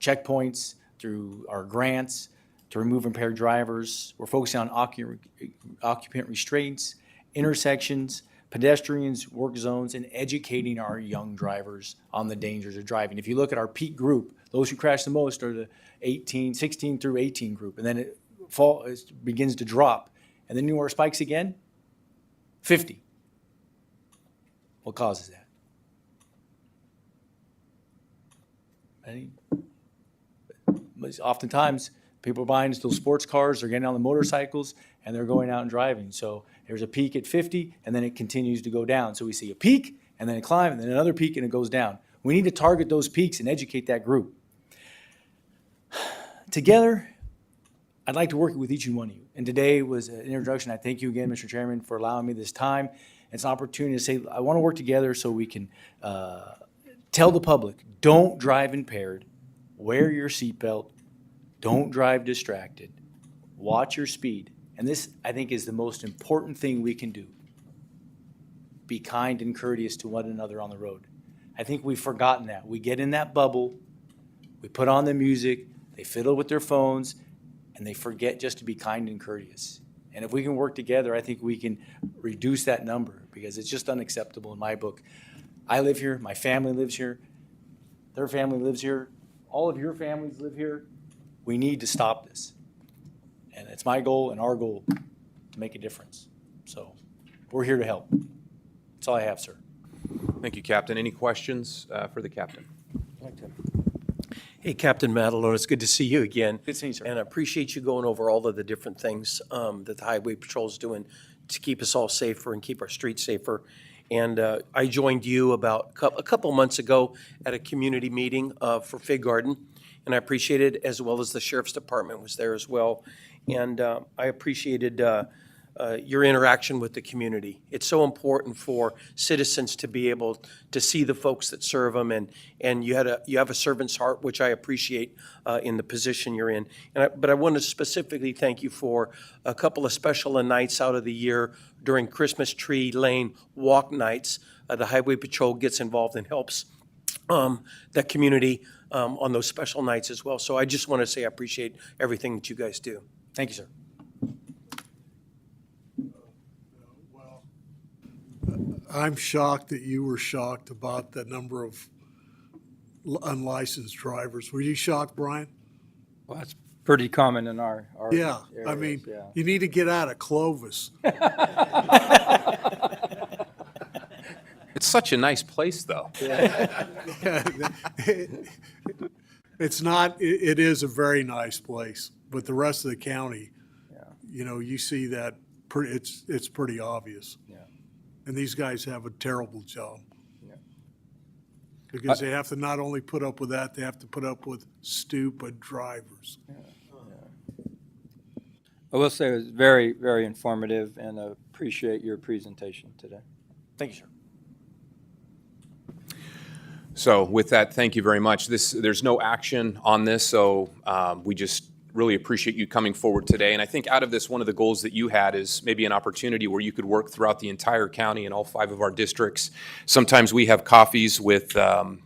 T: checkpoints, through our grants to remove impaired drivers. We're focusing on occupant restraints, intersections, pedestrians, work zones, and educating our young drivers on the dangers of driving. If you look at our peak group, those who crash the most are the 16 through 18 group, and then it begins to drop. And then you know where it spikes again? 50. What causes that? Oftentimes, people are buying those sports cars, they're getting on the motorcycles, and they're going out and driving. So there's a peak at 50, and then it continues to go down. So we see a peak, and then a climb, and then another peak, and it goes down. We need to target those peaks and educate that group. Together, I'd like to work with each and one of you. And today was an introduction. I thank you again, Mr. Chairman, for allowing me this time. It's an opportunity to say I want to work together so we can tell the public, don't drive impaired, wear your seatbelt, don't drive distracted, watch your speed. And this, I think, is the most important thing we can do. Be kind and courteous to one another on the road. I think we've forgotten that. We get in that bubble, we put on the music, they fiddle with their phones, and they forget just to be kind and courteous. And if we can work together, I think we can reduce that number, because it's just unacceptable in my book. I live here, my family lives here, their family lives here, all of your families live here. We need to stop this. And it's my goal and our goal to make a difference. So we're here to help. That's all I have, sir.
A: Thank you, Captain. Any questions for the captain?
J: Hey, Captain Matalone, it's good to see you again.
T: Good seeing you, sir.
J: And I appreciate you going over all of the different things that the Highway Patrol is doing to keep us all safer and keep our streets safer. And I joined you about a couple months ago at a community meeting for Fig Garden, and I appreciated, as well as the Sheriff's Department was there as well. And I appreciated your interaction with the community. It's so important for citizens to be able to see the folks that serve them, and you have a servant's heart, which I appreciate in the position you're in. But I want to specifically thank you for a couple of special nights out of the year during Christmas Tree Lane walk nights. The Highway Patrol gets involved and helps that community on those special nights as well. So I just want to say I appreciate everything that you guys do. Thank you, sir.
O: I'm shocked that you were shocked about the number of unlicensed drivers. Were you shocked, Brian?
U: Well, that's pretty common in our
O: Yeah, I
U: areas,
O: mean,
U: yeah.
O: you need to get out of Clovis.
A: It's such a nice place, though.
O: It's not, it is a very nice place, but the rest of the county, you know, you see that, it's pretty obvious.
U: Yeah.
O: And these guys have a terrible job.
U: Yeah.
O: Because they have to not only put up with that, they have to put up with stupid drivers.
U: I will say it was very, very informative, and appreciate your presentation today.
J: Thank you, sir.
A: So with that, thank you very much. There's no action on this, so we just really appreciate you coming forward today. And I think out of this, one of the goals that you had is maybe an opportunity where you could work throughout the entire county and all 5 of our districts. Sometimes we have coffees with the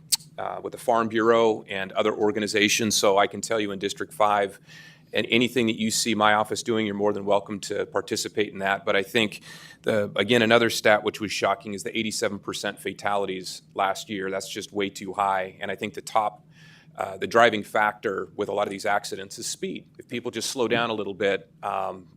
A: Farm Bureau and other organizations, so I can tell you in District 5, and anything that you see my office doing, you're more than welcome to participate in that. But I think, again, another stat which was shocking is the 87% fatalities last year. That's just way too high. And I think the driving factor with a lot of these accidents is speed. If people just slow down a little bit,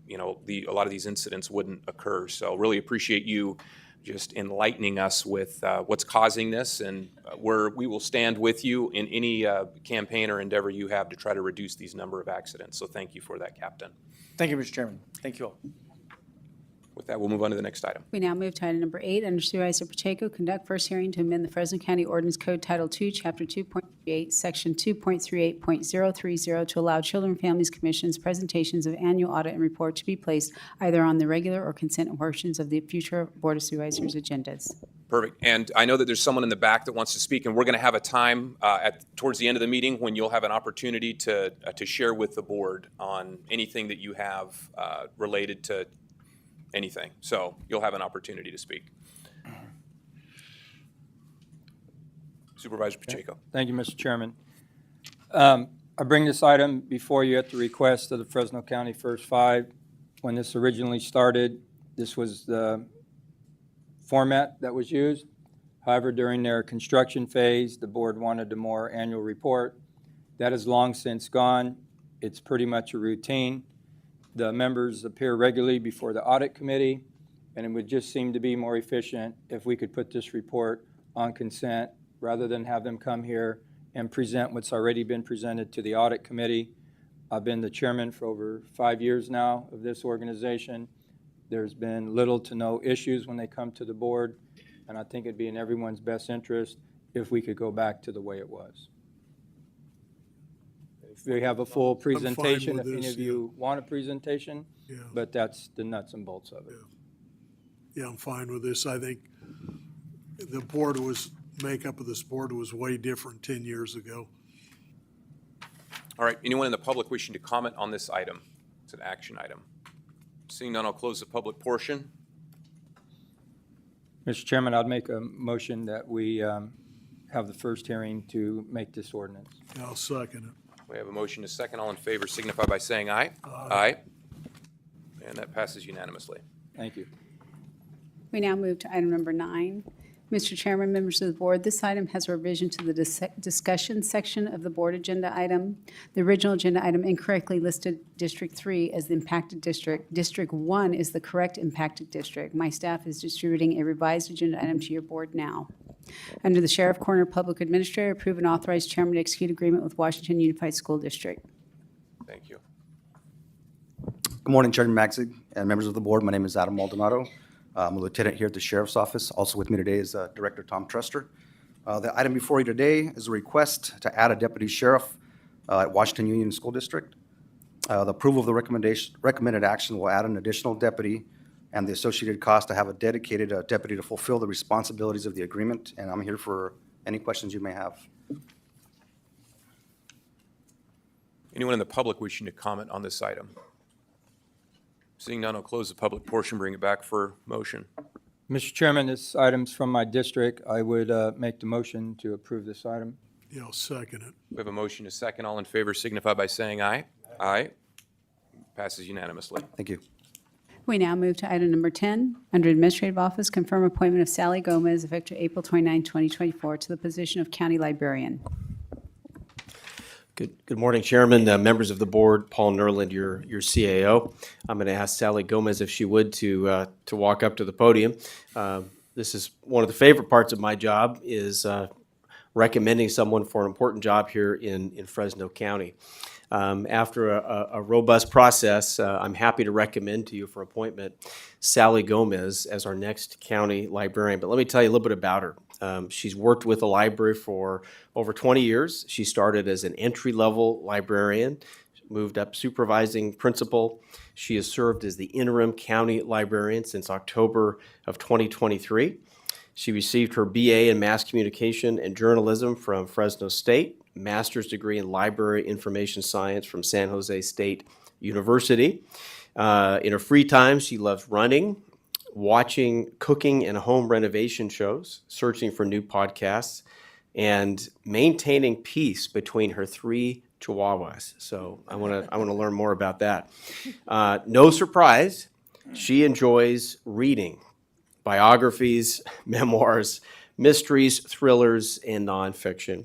A: you know, a lot of these incidents wouldn't occur. So really appreciate you just enlightening us with what's causing this, and we will stand with you in any campaign or endeavor you have to try to reduce these number of accidents. So thank you for that, Captain.
J: Thank you, Mr. Chairman. Thank you all.
A: With that, we'll move on to the next item.
C: We now move to item number 8, under Supervisor Pacheco, conduct first hearing to amend the Fresno County Ordinance Code Title II, Chapter 2.38, Section 2.38.030 to allow Children and Families Commission's presentations of annual audit and report to be placed either on the regular or consent portions of the future Board of Supervisors agendas.
A: Perfect. And I know that there's someone in the back that wants to speak, and we're going to have a time towards the end of the meeting when you'll have an opportunity to share with the board on anything that you have related to anything. So you'll have an opportunity to speak. Supervisor Pacheco.
U: Thank you, Mr. Chairman. I bring this item before you at the request of the Fresno County First Five. When this originally started, this was the format that was used. However, during their construction phase, the board wanted a more annual report. That is long since gone. It's pretty much a routine. The members appear regularly before the audit committee, and it would just seem to be more efficient if we could put this report on consent rather than have them come here and present what's already been presented to the audit committee. I've been the chairman for over 5 years now of this organization. There's been little to no issues when they come to the board, and I think it'd be in everyone's best interest if we could go back to the way it was. If we have a full presentation, if any of you want a presentation, but that's the nuts and bolts of it.
O: Yeah, I'm fine with this. I think the makeup of this board was way different 10 years ago.
A: All right, anyone in the public wishing to comment on this item? It's an action item. Seeing none, I'll close the public portion.
U: Mr. Chairman, I'd make a motion that we have the first hearing to make this ordinance.
O: I'll second it.
A: We have a motion to second. All in favor signify by saying aye. Aye. And that passes unanimously.
U: Thank you.
C: We now move to item number 9. Mr. Chairman, members of the board, this item has a revision to the discussion section of the board agenda item. The original agenda item incorrectly listed District 3 as the impacted district. District 1 is the correct impacted district. My staff is distributing a revised agenda item to your board now. Under the Sheriff Corner Public Administrator, approve and authorize chairman to execute agreement with Washington Unified School District.
A: Thank you.
V: Good morning, Chairman Maxig and members of the board. My name is Adam Maldonado. I'm a lieutenant here at the Sheriff's Office. Also with me today is Director Tom Truster. The item before you today is a request to add a deputy sheriff at Washington Union School District. The approval of the recommended action will add an additional deputy and the associated cost to have a dedicated deputy to fulfill the responsibilities of the agreement, and I'm here for any questions you may have.
A: Anyone in the public wishing to comment on this item? Seeing none, I'll close the public portion, bring it back for motion.
U: Mr. Chairman, this item's from my district. I would make the motion to approve this item.
O: Yeah, I'll second it.
A: We have a motion, a second. All in favor signify by saying aye. Aye. Passes unanimously.
V: Thank you.
C: We now move to item number 10. Under Administrative Office, confirm appointment of Sally Gomez effective April 29, 2024 to the position of County Librarian.
E: Good morning, Chairman, members of the board, Paul Nerland, your CAO. I'm going to ask Sally Gomez if she would to walk up to the podium. This is one of the favorite parts of my job is recommending someone for an important job here in Fresno County. After a robust process, I'm happy to recommend to you for appointment Sally Gomez as our next county librarian. But let me tell you a little bit about her. She's worked with the library for over 20 years. She started as an entry-level librarian, moved up supervising principal. She has served as the interim county librarian since October of 2023. She received her BA in Mass Communication and Journalism from Fresno State, master's degree in Library Information Science from San Jose State University. In her free time, she loves running, watching cooking and home renovation shows, searching for new podcasts, and maintaining peace between her 3 Chihuahuas. So I want to learn more about that. No surprise, she enjoys reading biographies, memoirs, mysteries, thrillers, and nonfiction.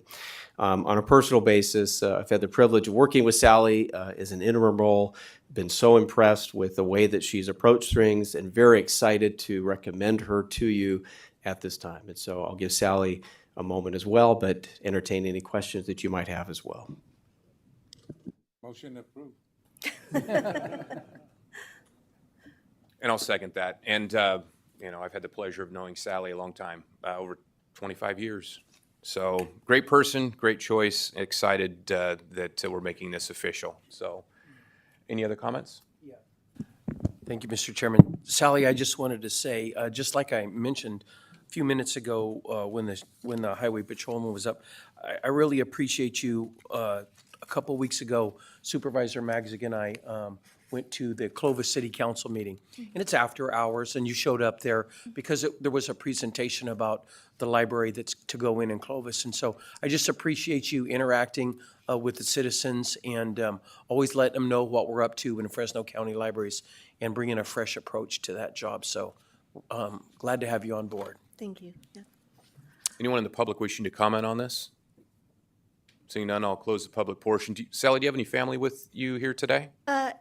E: On a personal basis, I've had the privilege of working with Sally as an interim role. Been so impressed with the way that she's approached things and very excited to recommend her to you at this time. And so I'll give Sally a moment as well, but entertain any questions that you might have as well.
G: Motion approved.
A: And I'll second that. And, I've had the pleasure of knowing Sally a long time, over 25 years. So great person, great choice, excited that we're making this official. So any other comments?
J: Thank you, Mr. Chairman. Sally, I just wanted to say, just like I mentioned a few minutes ago when the highway patrolman was up, I really appreciate you. A couple weeks ago, Supervisor Magzig and I went to the Clovis City Council meeting, and it's after hours, and you showed up there because there was a presentation about the library that's to go in Clovis. And so I just appreciate you interacting with the citizens and always letting them know what we're up to in Fresno County Libraries and bringing a fresh approach to that job. So glad to have you on board.
H: Thank you. Yeah.
A: Anyone in the public wishing to comment on this? Seeing none, I'll close the public portion. Sally, do you have any family with you here today?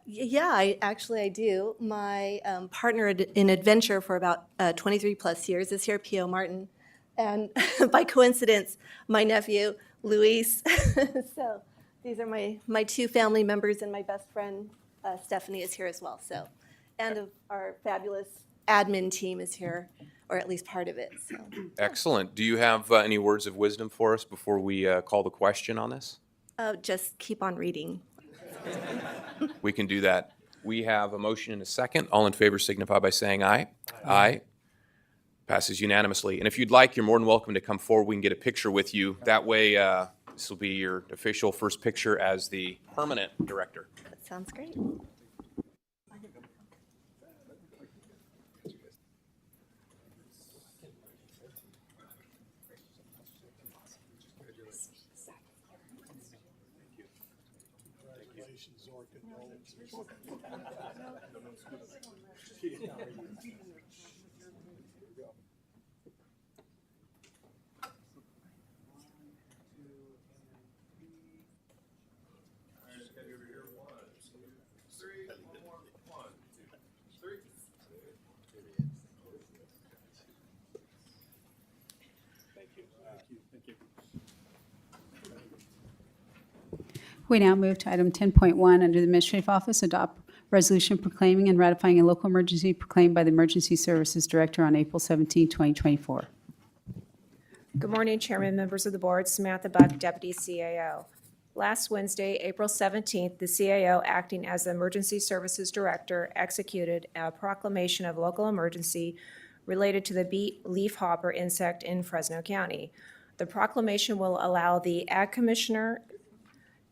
W: Yeah, I do. My partner in adventure for about 23 plus years is here, P.O. Martin. And by coincidence, my nephew, Luis. So these are my two family members, and my best friend, Stephanie, is here as well. So, and our fabulous admin team is here, or at least part of it. So.
A: Excellent. Do you have any words of wisdom for us before we call the question on this?
W: Just keep on reading.
A: We can do that. We have a motion and a second. All in favor signify by saying aye. Aye. Passes unanimously. And if you'd like, you're more than welcome to come forward. We can get a picture with you. That way, this will be your official first picture as the permanent director.
W: That sounds great.
C: We now move to item 10.1 under the Administrative Office, adopt resolution proclaiming and ratifying a local emergency proclaimed by the Emergency Services Director on April 17, 2024.
B: Good morning, Chairman, members of the board. Samantha Buck, Deputy CAO. Last Wednesday, April 17th, the CAO, acting as the Emergency Services Director, executed a proclamation of local emergency related to the beet leafhopper insect in Fresno County. The proclamation will allow the Ag Commissioner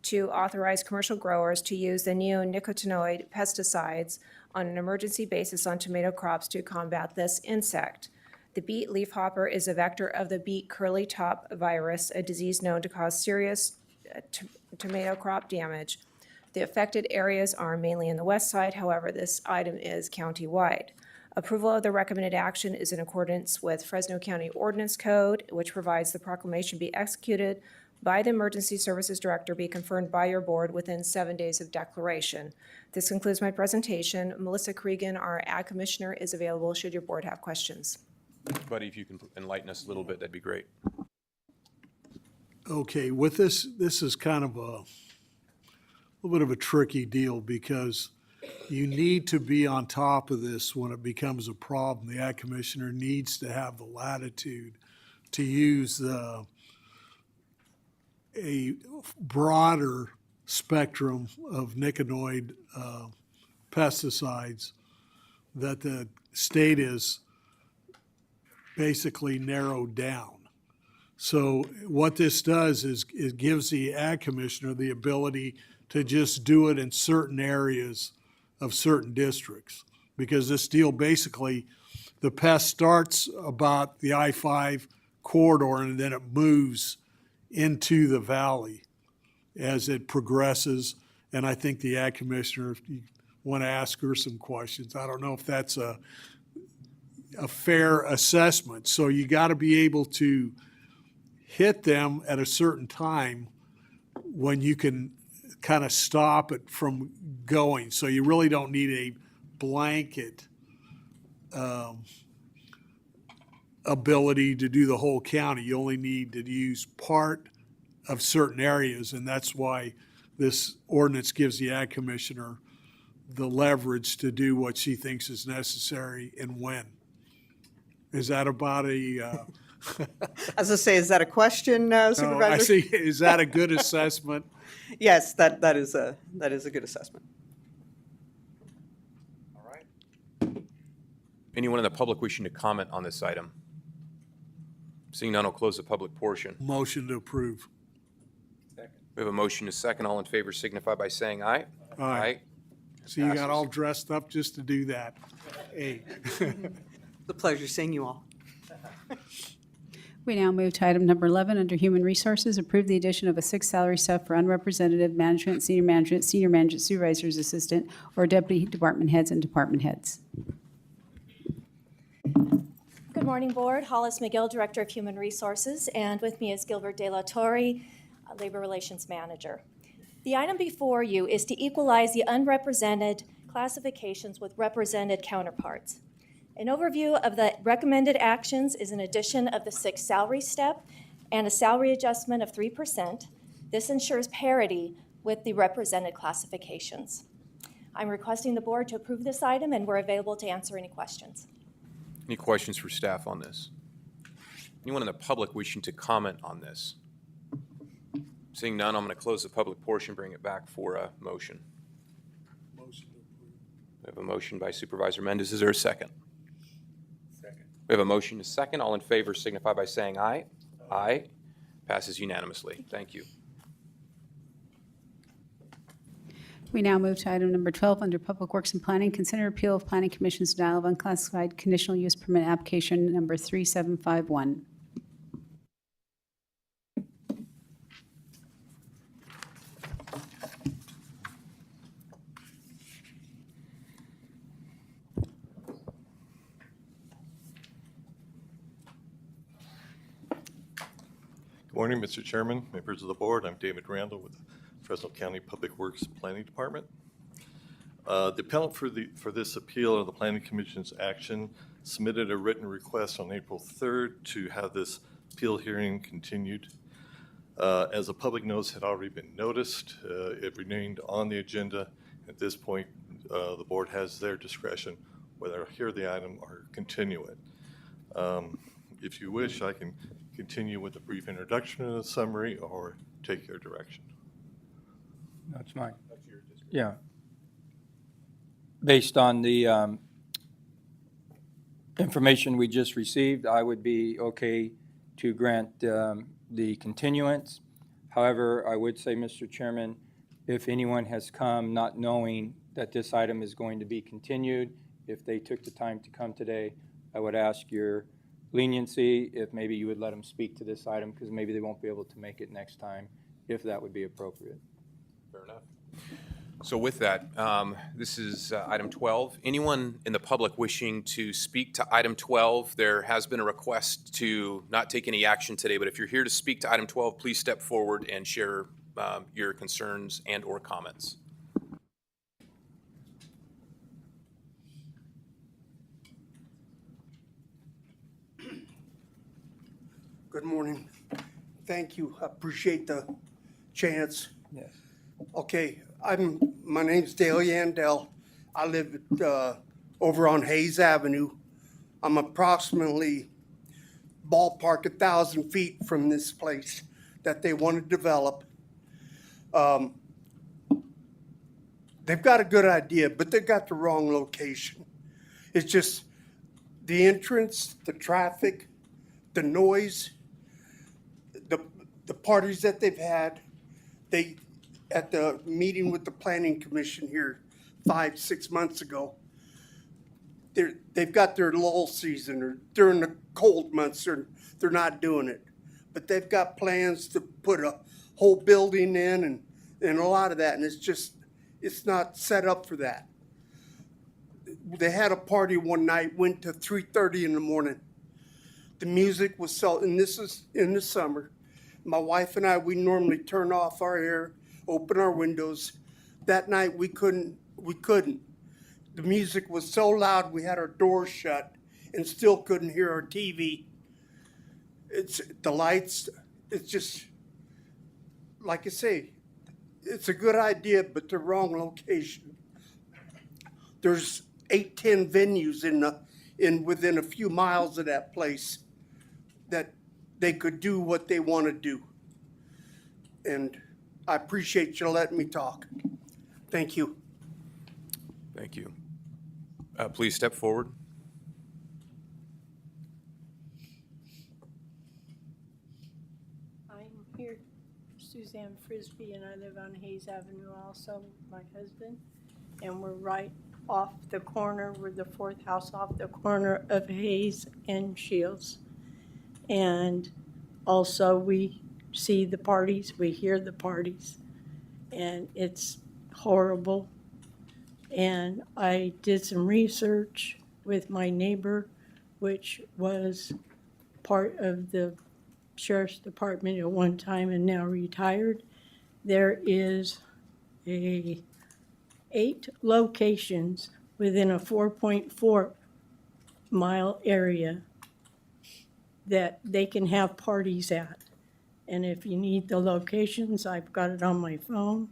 B: to authorize commercial growers to use the neonicotinoid pesticides on an emergency basis on tomato crops to combat this insect. The beet leafhopper is a vector of the beet curly top virus, a disease known to cause serious tomato crop damage. The affected areas are mainly in the west side, however, this item is county-wide. Approval of the recommended action is in accordance with Fresno County Ordinance Code, which provides the proclamation be executed by the Emergency Services Director, be confirmed by your board within 7 days of declaration. This concludes my presentation. Melissa Cregan, our Ag Commissioner, is available should your board have questions.
A: Buddy, if you can enlighten us a little bit, that'd be great.
O: Okay, with this is kind of a little bit of a tricky deal because you need to be on top of this when it becomes a problem. The Ag Commissioner needs to have the latitude to use a broader spectrum of nicotinoid pesticides that the state is basically narrowed down. So what this does is it gives the Ag Commissioner the ability to just do it in certain areas of certain districts. Because this deal basically, the pest starts about the I-5 corridor and then it moves into the valley as it progresses. And I think the Ag Commissioner, if you want to ask her some questions, I don't know if that's a fair assessment. So you got to be able to hit them at a certain time when you can kind of stop it from going. So you really don't need a blanket ability to do the whole county. You only need to use part of certain areas, and that's why this ordinance gives the Ag Commissioner the leverage to do what she thinks is necessary and when. Is that about a...
F: As I say, is that a question, Supervisor?
O: No, I see. Is that a good assessment?
F: Yes, that is a good assessment.
A: All right. Anyone in the public wishing to comment on this item? Seeing none, I'll close the public portion.
O: Motion to approve.
A: We have a motion to second. All in favor signify by saying aye.
O: Aye. So you got all dressed up just to do that. Hey.
F: It's a pleasure seeing you all.
C: We now move to item number 11 under Human Resources. Approve the addition of a sixth salary step for unrepresented management, senior management, supervisor's assistant, or deputy department heads and department heads.
L: Good morning, Board. Hollis McGill, Director of Human Resources, and with me is Gilbert De La Torre, Labor Relations Manager. The item before you is to equalize the unrepresented classifications with represented counterparts. An overview of the recommended actions is an addition of the sixth salary step and a salary adjustment of 3%. This ensures parity with the represented classifications. I'm requesting the board to approve this item, and we're available to answer any questions.
A: Any questions for staff on this? Anyone in the public wishing to comment on this? Seeing none, I'm going to close the public portion, bring it back for a motion.
O: Motion to approve.
A: We have a motion by Supervisor Mendez. Is there a second? Second. We have a motion to second. All in favor signify by saying aye. Aye. Passes unanimously. Thank you.
C: We now move to item number 12 under Public Works and Planning. Consider appeal of Planning Commission's denial of unclassified conditional use permit application number 3751.
G: Good morning, Mr. Chairman, members of the board. I'm David Randall with the Fresno County Public Works Planning Department. The appellant for this appeal of the Planning Commission's action submitted a written request on April 3rd to have this appeal hearing continued. As the public notice had already been noticed, it remained on the agenda. At this point, the board has their discretion whether to hear the item or continue it. If you wish, I can continue with a brief introduction and a summary or take your direction.
U: That's mine. Yeah. Based on the information we just received, I would be okay to grant the continuance. However, I would say, Mr. Chairman, if anyone has come not knowing that this item is going to be continued, if they took the time to come today, I would ask your leniency if maybe you would let them speak to this item, because maybe they won't be able to make it next time, if that would be appropriate.
A: Fair enough. So with that, this is item 12. Anyone in the public wishing to speak to item 12, there has been a request to not take any action today, but if you're here to speak to item 12, please step forward and share your concerns and/or comments.
D: Good morning. Thank you. I appreciate the chance.
U: Yes.
D: Okay, my name's Dale Yandell. I live over on Hayes Avenue. I'm approximately ballpark 1,000 feet from this place that they want to develop. They've got a good idea, but they've got the wrong location. It's just the entrance, the traffic, the noise, the parties that they've had. At the meeting with the planning commission here 5-6 months ago, they've got their lull season, or during the cold months they're not doing it. But they've got plans to put a whole building in and a lot of that, and it's not set up for that. They had a party one night, went to 3:30 in the morning. The music was so, and this is in the summer. My wife and I, we normally turn off our air, open our windows. That night we couldn't. The music was so loud we had our doors shut and still couldn't hear our TV. It's the lights, it's just, like I say, it's a good idea, but the wrong location. There's 8-10 venues within a few miles of that place that they could do what they want to do. And I appreciate you letting me talk. Thank you.
A: Thank you. Please step forward.
I: I'm here, Suzanne Frisbee, and I live on Hayes Avenue also, my husband. And we're right off the corner, we're the fourth house off the corner of Hayes and Shields. And also we see the parties, we hear the parties, and it's horrible. And I did some research with my neighbor, which was part of the sheriff's department at one time and now retired. There is 8 locations within a 4.4 mile area that they can have parties at. And if you need the locations, I've got it on my phone.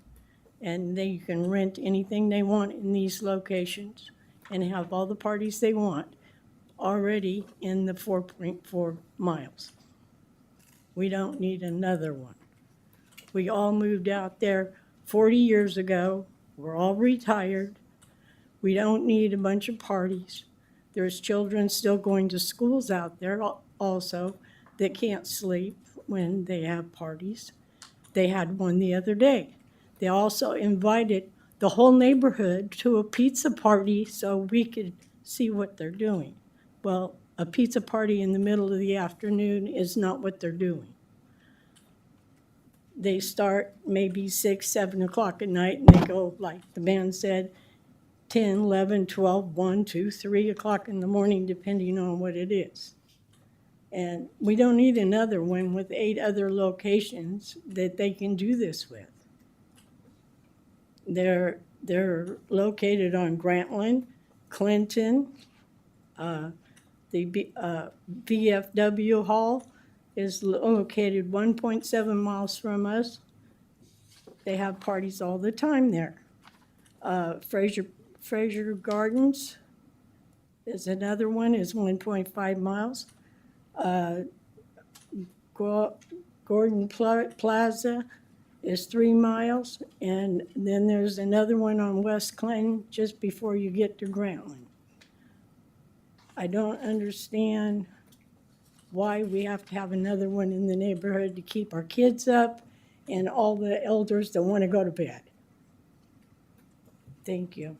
I: And they can rent anything they want in these locations and have all the parties they want already in the 4.4 miles. We don't need another one. We all moved out there 40 years ago. We're all retired. We don't need a bunch of parties. There's children still going to schools out there also that can't sleep when they have parties. They had one the other day. They also invited the whole neighborhood to a pizza party so we could see what they're doing. Well, a pizza party in the middle of the afternoon is not what they're doing. They start maybe 6, 7 o'clock at night, and they go, like the man said, 10, 11, 12, 1, 2, 3 o'clock in the morning, depending on what it is. And we don't need another one with 8 other locations that they can do this with. They're located on Grantland, Clinton. The VFW Hall is located 1.7 miles from us. They have parties all the time there. Fraser Gardens is another one, is 1.5 miles. Gordon Plaza is 3 miles, and then there's another one on West Clinton just before you get to Grantland. I don't understand why we have to have another one in the neighborhood to keep our kids up and all the elders that want to go to bed. Thank you.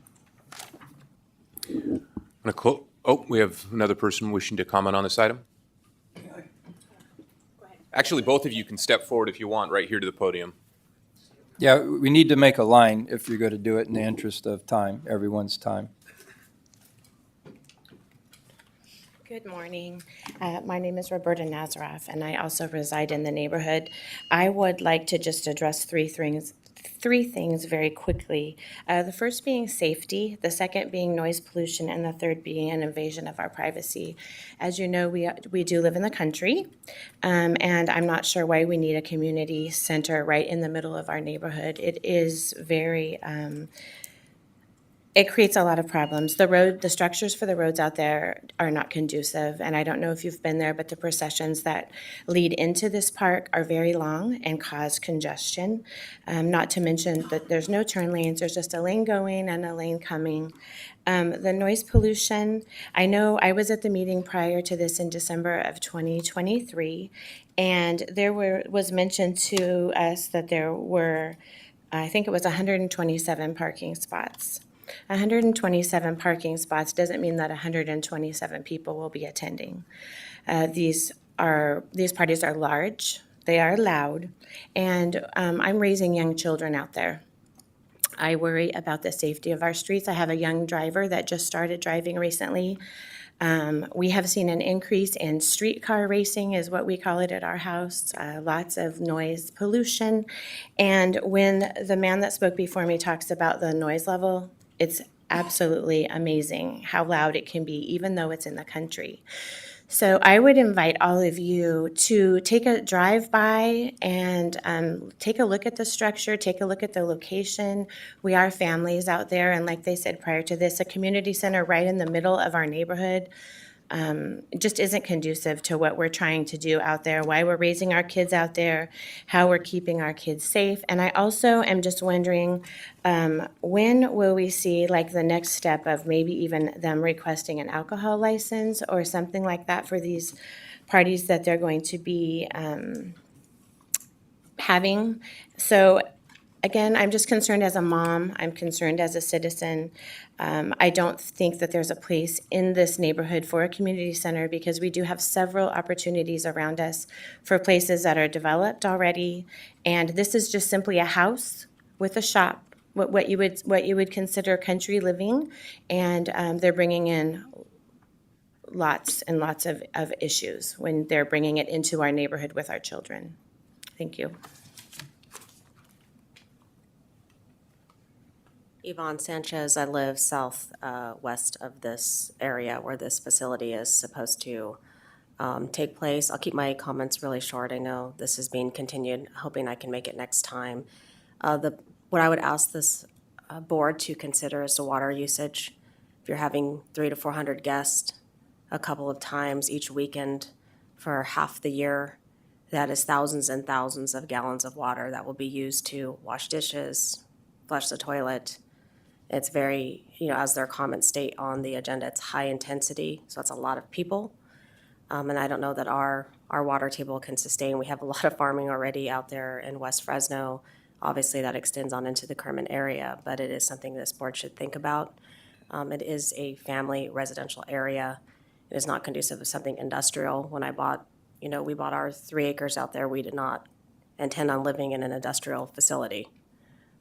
A: Oh, we have another person wishing to comment on this item. Actually, both of you can step forward if you want, right here to the podium.
U: Yeah, we need to make a line if you're going to do it in the interest of time, everyone's time.
M: Good morning. My name is Roberta Nazaroff, and I also reside in the neighborhood. I would like to just address three things very quickly. The first being safety, the second being noise pollution, and the third being an invasion of our privacy. As you know, we do live in the country, and I'm not sure why we need a community center right in the middle of our neighborhood. It is very it creates a lot of problems. The structures for the roads out there are not conducive, and I don't know if you've been there, but the processions that lead into this park are very long and cause congestion. Not to mention that there's no turn lanes, there's just a lane going and a lane coming. The noise pollution, I know I was at the meeting prior to this in December of 2023, and there was mentioned to us that there were, I think it was 127 parking spots. 127 parking spots doesn't mean that 127 people will be attending. These parties are large, they are loud, and I'm raising young children out there. I worry about the safety of our streets. I have a young driver that just started driving recently. We have seen an increase in streetcar racing, is what we call it at our house, lots of noise pollution. And when the man that spoke before me talks about the noise level, it's absolutely amazing how loud it can be, even though it's in the country. So I would invite all of you to take a drive by and take a look at the structure, take a look at the location. We are families out there, and like they said prior to this, a community center right in the middle of our neighborhood just isn't conducive to what we're trying to do out there, why we're raising our kids out there, how we're keeping our kids safe. And I also am just wondering, when will we see like the next step of maybe even them requesting an alcohol license or something like that for these parties that they're going to be having? So again, I'm just concerned as a mom, I'm concerned as a citizen. I don't think that there's a place in this neighborhood for a community center because we do have several opportunities around us for places that are developed already. And this is just simply a house with a shop, what you would consider country living. And they're bringing in lots and lots of issues when they're bringing it into our neighborhood with our children. Thank you.
N: Yvonne Sanchez, I live southwest of this area where this facility is supposed to take place. I'll keep my comments really short. I know this is being continued, hoping I can make it next time. What I would ask this board to consider is the water usage. If you're having 300 to 400 guests a couple of times each weekend for half the year, that is thousands and thousands of gallons of water that will be used to wash dishes, flush the toilet. It's very, as their comments state on the agenda, it's high intensity, so that's a lot of people. And I don't know that our water table can sustain. We have a lot of farming already out there in West Fresno. Obviously, that extends on into the Kerman area, but it is something this board should think about. It is a family residential area. It is not conducive of something industrial. When we bought our 3 acres out there, we did not intend on living in an industrial facility.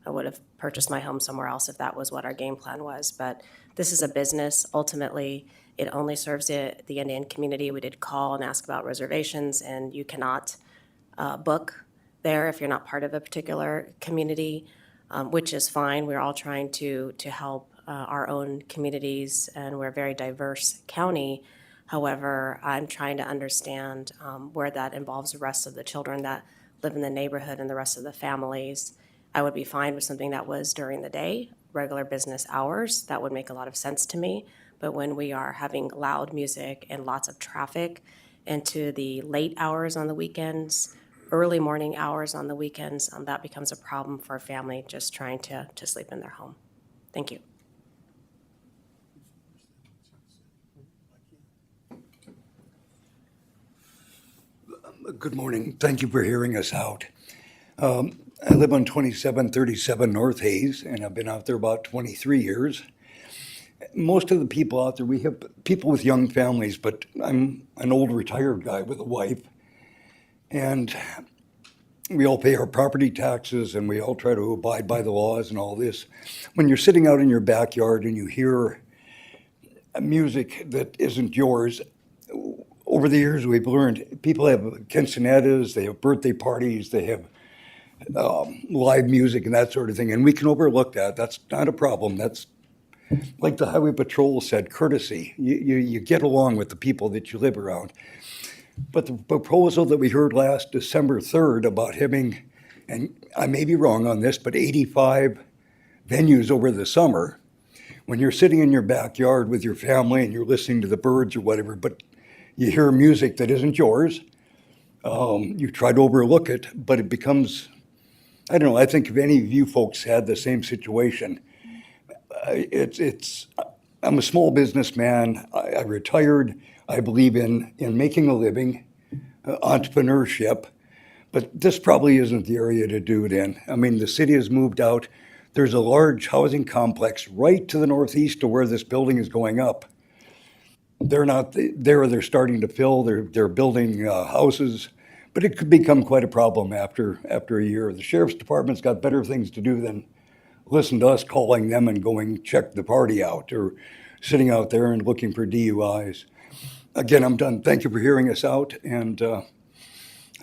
N: I would have purchased my home somewhere else if that was what our game plan was. But this is a business. Ultimately, it only serves the Indian community. We did call and ask about reservations, and you cannot book there if you're not part of a particular community, which is fine. We're all trying to help our own communities, and we're a very diverse county. However, I'm trying to understand where that involves the rest of the children that live in the neighborhood and the rest of the families. I would be fine with something that was during the day, regular business hours. That would make a lot of sense to me. But when we are having loud music and lots of traffic into the late hours on the weekends, early morning hours on the weekends, that becomes a problem for a family just trying to sleep in their home. Thank you.
P: Good morning. Thank you for hearing us out. I live on 2737 North Hayes, and I've been out there about 23 years. Most of the people out there, we have people with young families, but I'm an old retired guy with a wife. And we all pay our property taxes, and we all try to abide by the laws and all this. When you're sitting out in your backyard and you hear music that isn't yours, over the years we've learned people have quinceañeras, they have birthday parties, they have live music and that sort of thing, and we can overlook that. That's not a problem. That's like the Highway Patrol said, courtesy. You get along with the people that you live around. But the proposal that we heard last December 3rd about having, and I may be wrong on this, but 85 venues over the summer, when you're sitting in your backyard with your family and you're listening to the birds or whatever, but you hear music that isn't yours, you try to overlook it, but it becomes, I don't know, I think if any of you folks had the same situation, I'm a small businessman. I retired. I believe in making a living, entrepreneurship, but this probably isn't the area to do it in. I mean, the city has moved out. There's a large housing complex right to the northeast of where this building is going up. They're not there. They're starting to fill. They're building houses, but it could become quite a problem after a year. The sheriff's department's got better things to do than listen to us calling them and going check the party out or sitting out there and looking for DUIs. Again, I'm done. Thank you for hearing us out, and I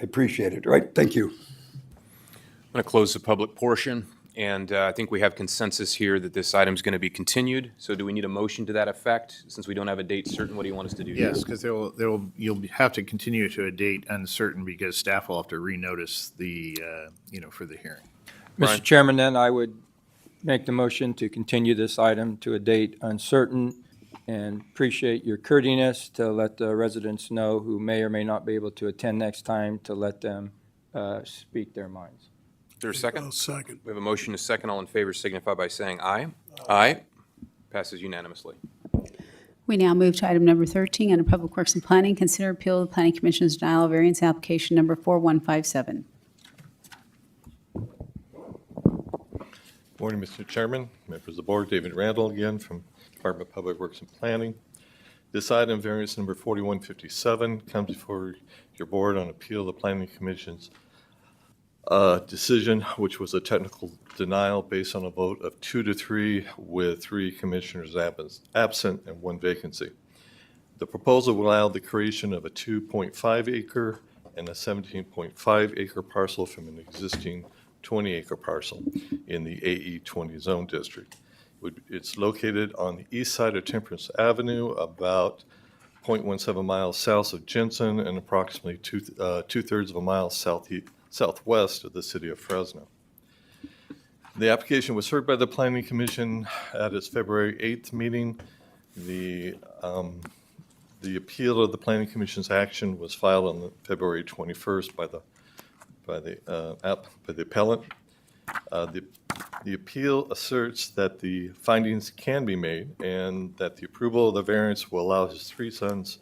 P: appreciate it. All right, thank you.
A: I'm going to close the public portion, and I think we have consensus here that this item is going to be continued. So do we need a motion to that effect? Since we don't have a date certain, what do you want us to do?
Q: Yes, because you'll have to continue to a date uncertain because staff will have to renotice the, for the hearing.
A: Brian?
U: Mr. Chairman, then I would make the motion to continue this item to a date uncertain, and appreciate your courteousness to let the residents know who may or may not be able to attend next time, to let them speak their minds.
A: Is there a second?
O: I'll second.
A: We have a motion, a second. All in favor signify by saying aye. Aye. Passes unanimously.
C: We now move to item number 13, under Public Works and Planning. Consider appeal of the Planning Commission's denial of variance application number 4157.
G: Morning, Mr. Chairman, members of the board. David Randall again from Department of Public Works and Planning. This item, variance number 4157, comes before your board on appeal of the Planning Commission's decision, which was a technical denial based on a vote of 2-3 with 3 commissioners absent and 1 vacancy. The proposal will allow the creation of a 2.5 acre and a 17.5 acre parcel from an existing 20 acre parcel in the AE 20 zone district. It's located on the east side of Temperance Avenue, about 0.17 miles south of Jensen and approximately two-thirds of a mile southwest of the city of Fresno. The application was heard by the Planning Commission at its February 8th meeting. The appeal of the Planning Commission's action was filed on February 21st by the appellant. The appeal asserts that the findings can be made and that the approval of the variance will allow his 3 sons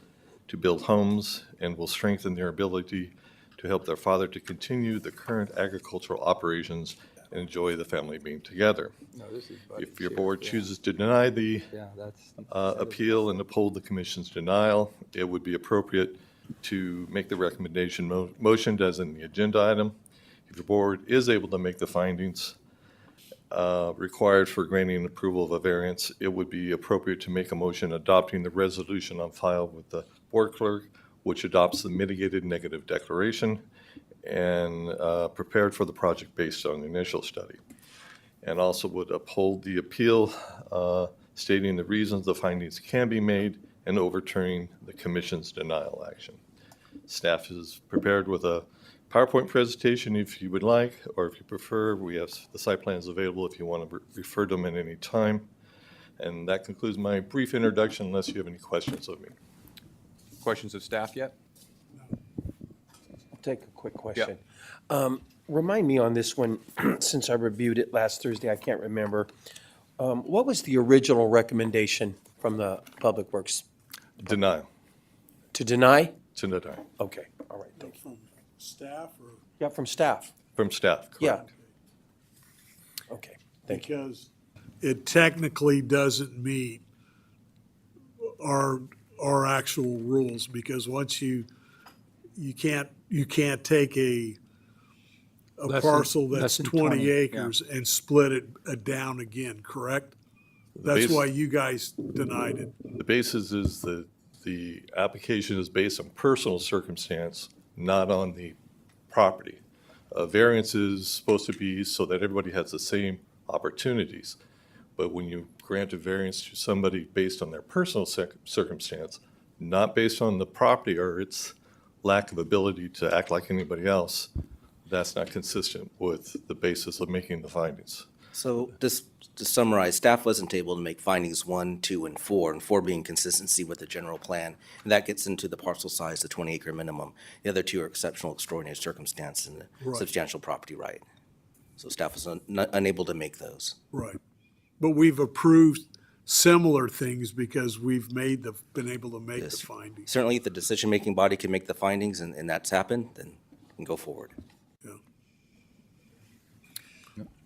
G: to build homes and will strengthen their ability to help their father to continue the current agricultural operations and enjoy the family being together. If your board chooses to deny the appeal and uphold the commission's denial, it would be appropriate to make the recommendation motioned as in the agenda item. If your board is able to make the findings required for granting approval of a variance, it would be appropriate to make a motion adopting the resolution on file with the board clerk, which adopts the mitigated negative declaration and prepared for the project based on the initial study. And also would uphold the appeal stating the reasons the findings can be made and overturning the commission's denial action. Staff is prepared with a PowerPoint presentation if you would like, or if you prefer, we have the site plans available if you want to refer to them at any time. And that concludes my brief introduction, unless you have any questions of me.
A: Questions of staff yet?
J: take a quick question. Remind me on this one, since I reviewed it last Thursday, I can't remember. What was the original recommendation from the Public Works?
G: Denial.
J: To deny?
G: To deny.
J: Okay, all right, thank you.
O: From staff or?
J: Yeah, from staff.
G: From staff,
J: Yeah.
G: correct.
J: Okay, thank you.
O: Because it technically doesn't meet our actual rules, because once you can't take a
U: Less than-
O: parcel
U: less
O: that's
U: than
O: 20
U: yeah.
O: acres and split it down again, correct? That's
G: base-
O: why you guys denied it.
G: The basis is that the application is based on personal circumstance, not on the property. Variance is supposed to be so that everybody has the same opportunities. But when you grant a variance to somebody based on their personal circumstance, not based on the property or its lack of ability to act like anybody else, that's not consistent with the basis of making the findings.
K: So just to summarize, staff wasn't able to make findings 1, 2, and 4, and 4 being consistency with the general plan. And that gets into the parcel size, the 20-acre minimum. The other 2 are exceptional, extraordinary circumstance and
O: Right.
K: substantial property right. So staff was unable to make those.
O: Right. But we've approved similar things because we've been able to make the
K: Yes.
O: findings.
K: Certainly, if the decision-making body can make the findings and that's happened, then we can go forward.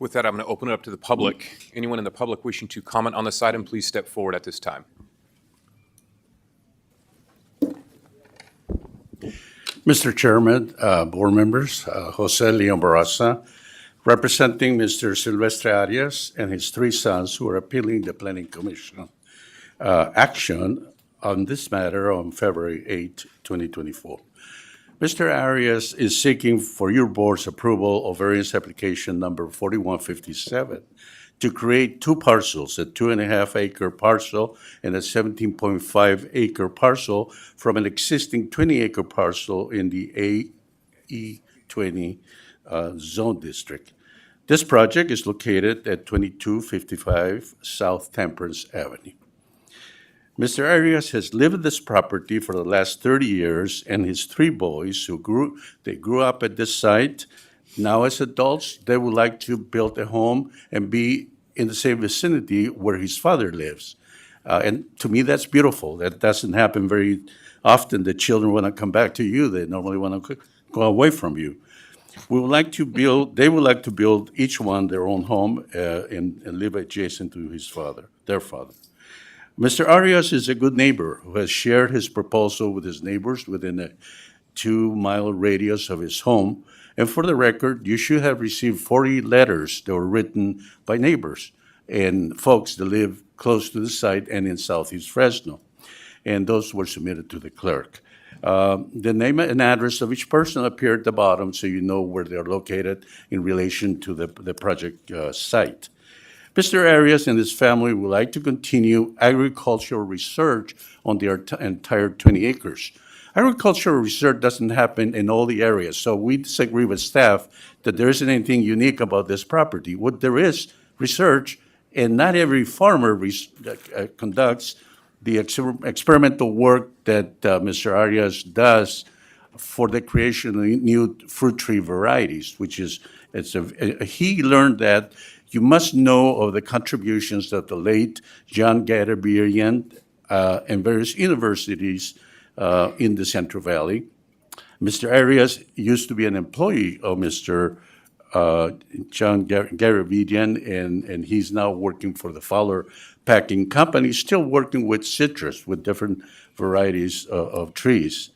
A: With that, I'm going to open it up to the public. Anyone in the public wishing to comment on this item, please step forward at this time.
R: Mr. Chairman, board members, Jose Leon Barraza, representing Mr. Silvestre Arias and his 3 sons who are appealing the Planning Commission action on this matter on February 8, 2024. Mr. Arias is seeking for your board's approval of variance application number 4157 to create 2 parcels, a 2.5-acre parcel and a 17.5-acre parcel from an existing 20-acre parcel in the AE20 zone district. This project is located at 2255 South Temperance Avenue. Mr. Arias has lived at this property for the last 30 years, and his 3 boys who grew up at this site. Now as adults, they would like to build a home and be in the same vicinity where his father lives. And to me, that's beautiful. That doesn't happen very often. The children want to come back to you. They normally want to go away from you. They would like to build each one their own home and live adjacent to their father. Mr. Arias is a good neighbor who has shared his proposal with his neighbors within a 2-mile radius of his home. And for the record, you should have received 40 letters that were written by neighbors and folks that live close to the site and in Southeast Fresno. And those were submitted to the clerk. The name and address of each person appear at the bottom so you know where they're located in relation to the project site. Mr. Arias and his family would like to continue agricultural research on their entire 20 acres. Agricultural research doesn't happen in all the areas, so we disagree with staff that there isn't anything unique about this property. What there is research, and not every farmer conducts the experimental work that Mr. Arias does for the creation of new fruit tree varieties, which is, he learned that you must know of the contributions that the late John Garabedian and various universities in the Central Valley. Mr. Arias used to be an employee of Mr. John Garabedian, and he's now working for the Fowler Packing Company, still working with citrus, with different varieties of trees.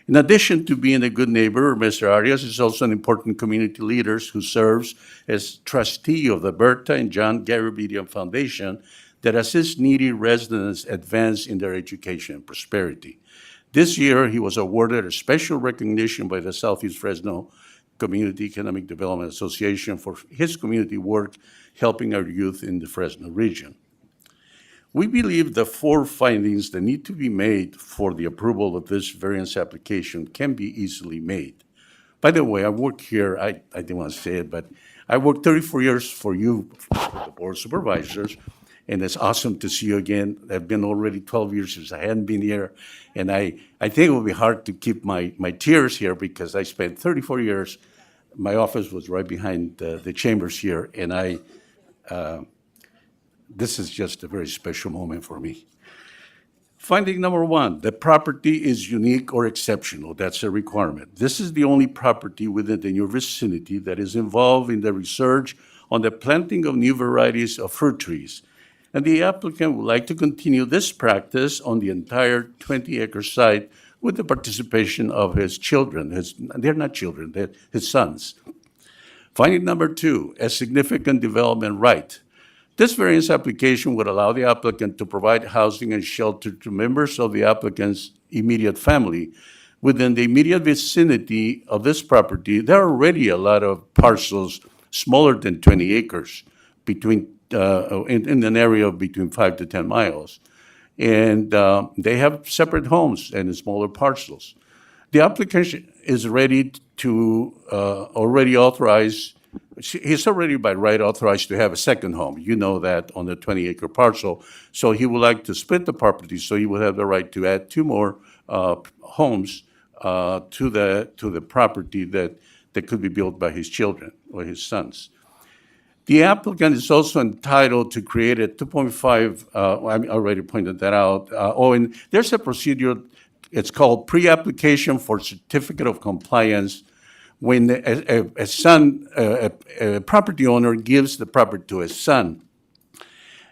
R: In addition to being a good neighbor, Mr. Arias is also an important community leader who serves as trustee of the Bertha and John Garabedian Foundation that assists needy residents advance in their education and prosperity. This year, he was awarded a special recognition by the Southeast Fresno Community Economic Development Association for his community work helping our youth in the Fresno region. We believe the 4 findings that need to be made for the approval of this variance application can be easily made. By the way, I work here, I didn't want to say it, but I worked 34 years for you, for the Board of Supervisors, and it's awesome to see you again. I've been already 12 years since I hadn't been here, and I think it will be hard to keep my tears here because I spent 34 years. My office was right behind the chambers here, and this is just a very special moment for me. Finding number one, the property is unique or exceptional. That's a requirement. This is the only property within your vicinity that is involved in the research on the planting of new varieties of fruit trees. And the applicant would like to continue this practice on the entire 20-acre site with the participation of his children. They're not children, they're his sons. Finding number two, a significant development right. This variance application would allow the applicant to provide housing and shelter to members of the applicant's immediate family. Within the immediate vicinity of this property, there are already a lot of parcels smaller than 20 acres between, in an area of between 5 to 10 miles. And they have separate homes and smaller parcels. The applicant is ready to already authorize. He's already by right authorized to have a second home. You know that on the 20-acre parcel. So he would like to split the property, so he would have the right to add 2 more homes to the property that could be built by his children or his sons. The applicant is also entitled to create a 2.5, I already pointed that out. And there's a procedure, it's called pre-application for certificate of compliance. When a property owner gives the property to his son.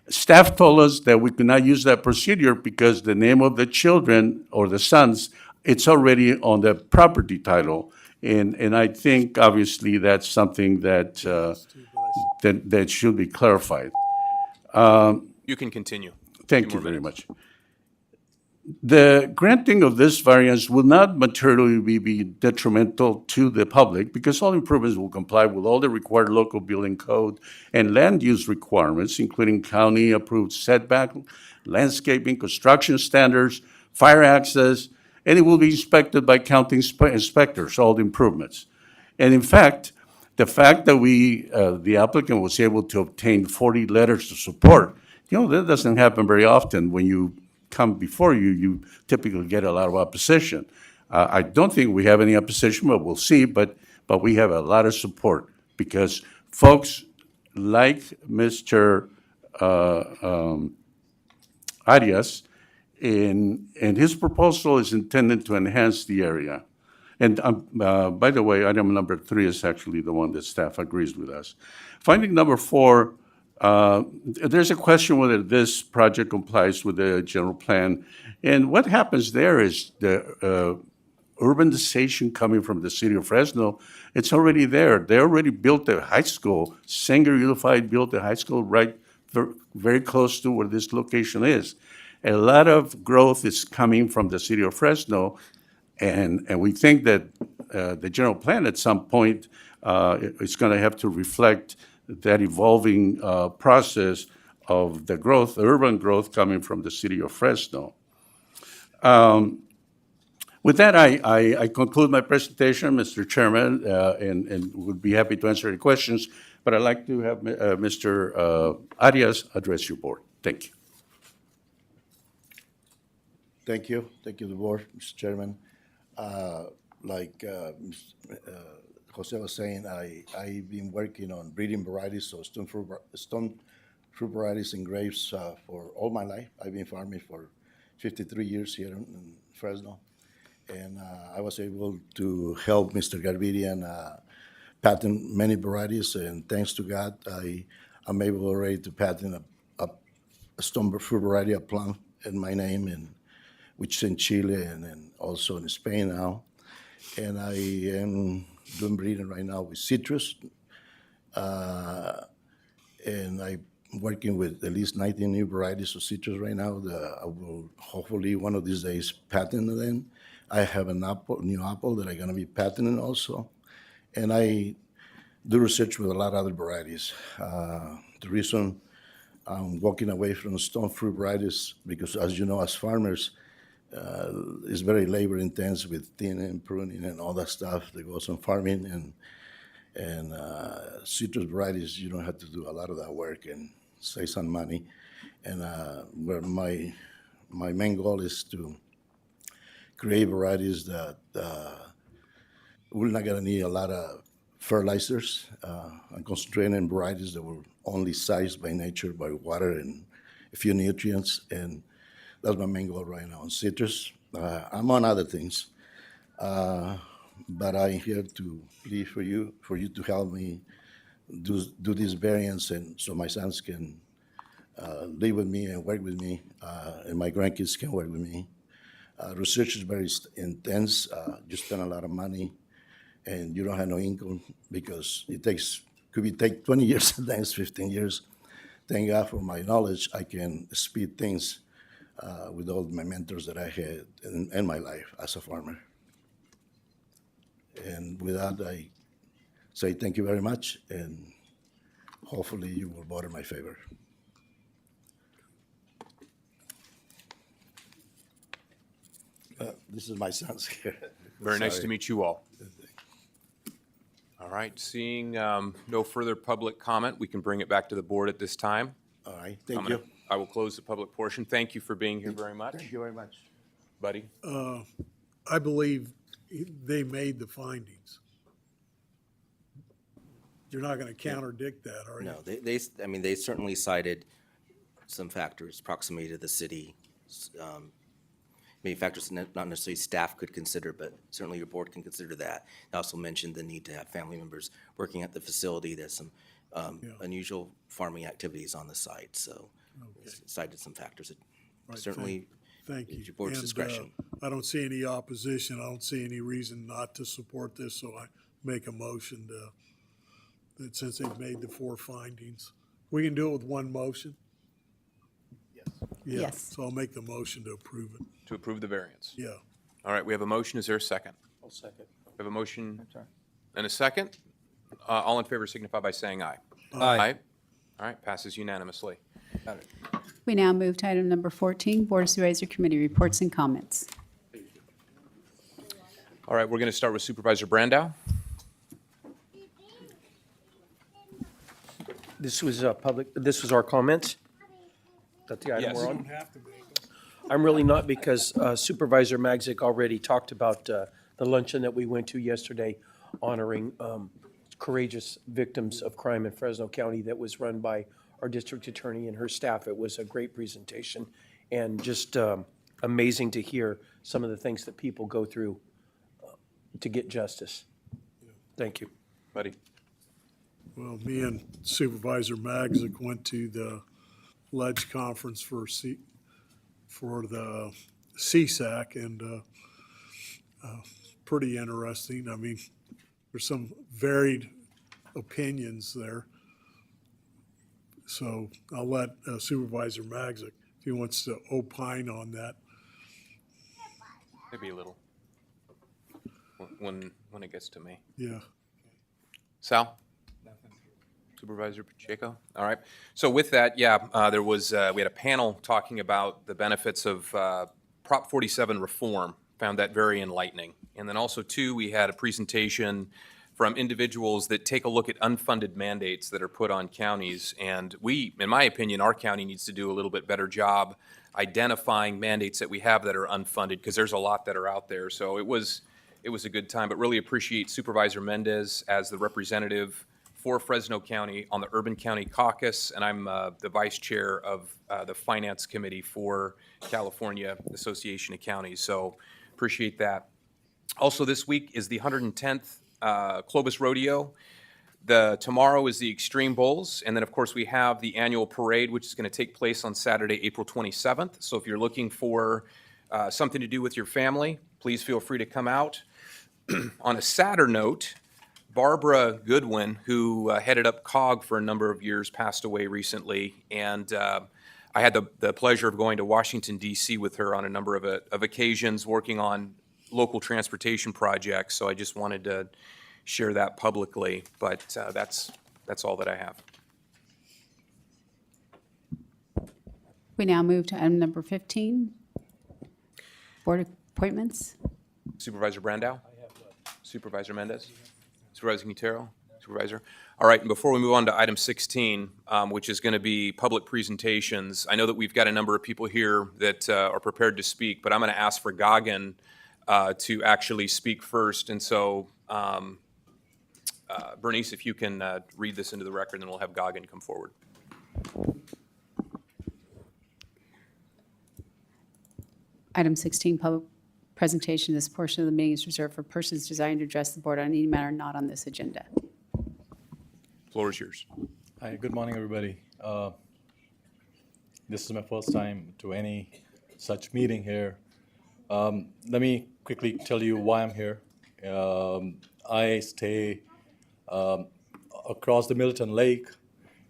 R: Staff told us that we could not use that procedure because the name of the children or the sons, it's already on the property title. And I think obviously that's something that should be clarified.
A: You can continue.
R: Thank you very much. The granting of this variance will not materially be detrimental to the public because all improvements will comply with all the required local building code and land use requirements, including county-approved setback, landscaping, construction standards, fire access, and it will be inspected by county inspectors, all the improvements. And in fact, the fact that the applicant was able to obtain 40 letters of support, that doesn't happen very often. When you come before you, you typically get a lot of opposition. I don't think we have any opposition, but we'll see. But we have a lot of support because folks like Mr. Arias, and his proposal is intended to enhance the area. And by the way, item number 3 is actually the one that staff agrees with us. Finding number 4. There's a question whether this project complies with the general plan. And what happens there is the urbanization coming from the city of Fresno, it's already there. They already built a high school. Sanger Unified built a high school right very close to where this location is. A lot of growth is coming from the city of Fresno, and we think that the general plan at some point is going to have to reflect that evolving process of the growth, the urban growth coming from the city of Fresno. With that, I conclude my presentation, Mr. Chairman, and would be happy to answer any questions, but I'd like to have Mr. Arias address your board. Thank you.
S: Thank you. Thank you, the board, Mr. Chairman. Like Jose was saying, I've been working on breeding varieties of stone fruit varieties and grapes for all my life. I've been farming for 53 years here in Fresno. And I was able to help Mr. Garvirian patent many varieties, and thanks to God, I'm able already to patent a stone fruit variety, a plum in my name, and which is in Chile and also in Spain now. And I am doing breeding right now with citrus. And I'm working with at least 19 new varieties of citrus right now. I will hopefully one of these days patent them. I have an new apple that I'm going to be patenting also. And I do research with a lot of other varieties. The reason I'm walking away from stone fruit varieties, because as you know, as farmers, it's very labor intense with thinning, pruning, and all that stuff that goes on farming. And citrus varieties, you don't have to do a lot of that work and save some money. and where my main goal is to create varieties that we're not gonna need a lot of fertilizers. I'm concentrating on varieties that were only sized by nature, by water and a few nutrients, and that's my main goal right now on citrus. I'm on other things, but I'm here to plead for you to help me do these variants, and so my sons can live with me and work with me, and my grandkids can work with me. Research is very intense. You spend a lot of money, and you don't have no income because could take 20 years, sometimes 15 years. Thank God for my knowledge. I can speed things with all my mentors that I had in my life as a farmer. And with that, I say thank you very much, and hopefully you will vote in my favor. This is my son's here.
A: Very nice to
S: Sorry.
A: meet you all. All right, seeing no further public comment, we can bring it back to the board at this time.
S: All right, thank you.
A: I will close the public portion. Thank you for being here very much.
S: Thank you very much.
A: Buddy?
O: I believe they made the findings. You're not going to contradict that, are you?
K: No, they certainly cited some factors, proximity to the city, maybe factors not necessarily staff could consider, but certainly your board can consider that. They also mentioned the need to have family members working at the facility. There's some unusual farming activities on the site, so cited some factors that
O: Right,
K: certainly
O: Thank you.
K: it's your board's
O: And,
K: discretion.
O: I don't see any opposition. I don't see any reason not to support this, so I make a motion that since they've made the 4 findings, we can do it with one motion?
S: Yes.
O: Yeah,
W: Yes.
O: so I'll make the motion to approve it.
A: To approve the variance.
O: Yeah.
A: All right, we have a motion. Is there a second?
J: I'll second.
A: We have a motion and a second. All in favor signify by saying aye.
U: Aye.
A: All right, passes unanimously.
C: We now move to item number 14, Board of Supervisor Committee reports and comments.
A: All right, we're going to start with Supervisor Brandow.
J: This was this was our comments? That the item
A: Yes.
J: we're on? I'm really not, because Supervisor Magzik already talked about the luncheon that we went to yesterday honoring courageous victims of crime in Fresno County that was run by our district attorney and her staff. It was a great presentation, and just amazing to hear some of the things that people go through to get justice. Thank you.
A: Buddy?
O: Well, me and Supervisor Magzik went to the Ledge Conference for the CSAC, and pretty interesting. I mean, there's some varied opinions there. So I'll let Supervisor Magzik, if he wants to opine on that.
A: Maybe a little. When it gets to me.
O: Yeah.
A: Sal? Supervisor Pacheco? All right. So with that, there was, we had a panel talking about the benefits of Prop 47 reform. Found that very enlightening. And then also, too, we had a presentation from individuals that take a look at unfunded mandates that are put on counties. And we, in my opinion, our county needs to do a little bit better job identifying mandates that we have that are unfunded, because there's a lot that are out there. So it was a good time, but really appreciate Supervisor Mendez as the representative for Fresno County on the Urban County Caucus, and I'm the vice chair of the Finance Committee for California Association of Counties, so appreciate that. Also this week is the 110th Clovis Rodeo. Tomorrow is the Extreme Bowls, and then of course we have the annual parade, which is going to take place on Saturday, April 27th. So if you're looking for something to do with your family, please feel free to come out. On a sadder note, Barbara Goodwin, who headed up COG for a number of years, passed away recently, and I had the pleasure of going to Washington, D.C. with her on a number of occasions, working on local transportation projects, so I just wanted to share that publicly, but that's all that I have.
C: We now move to item number 15, Board appointments.
A: Supervisor Brandow? Supervisor Mendez? Supervisor Quintero? Supervisor. All right, and before we move on to item 16, which is going to be public presentations, I know that we've got a number of people here that are prepared to speak, but I'm going to ask for Goggin to actually speak first. And so, Bernice, if you can read this into the record, then we'll have Goggin come forward.
C: Item 16, public presentation. This portion of the meeting is reserved for persons desiring to address the board on any matter not on this agenda.
A: Floor is yours.
E: Hi, good morning, everybody. This is my first time to any such meeting here. Let me quickly tell you why I'm here. I stay across the Milton Lake,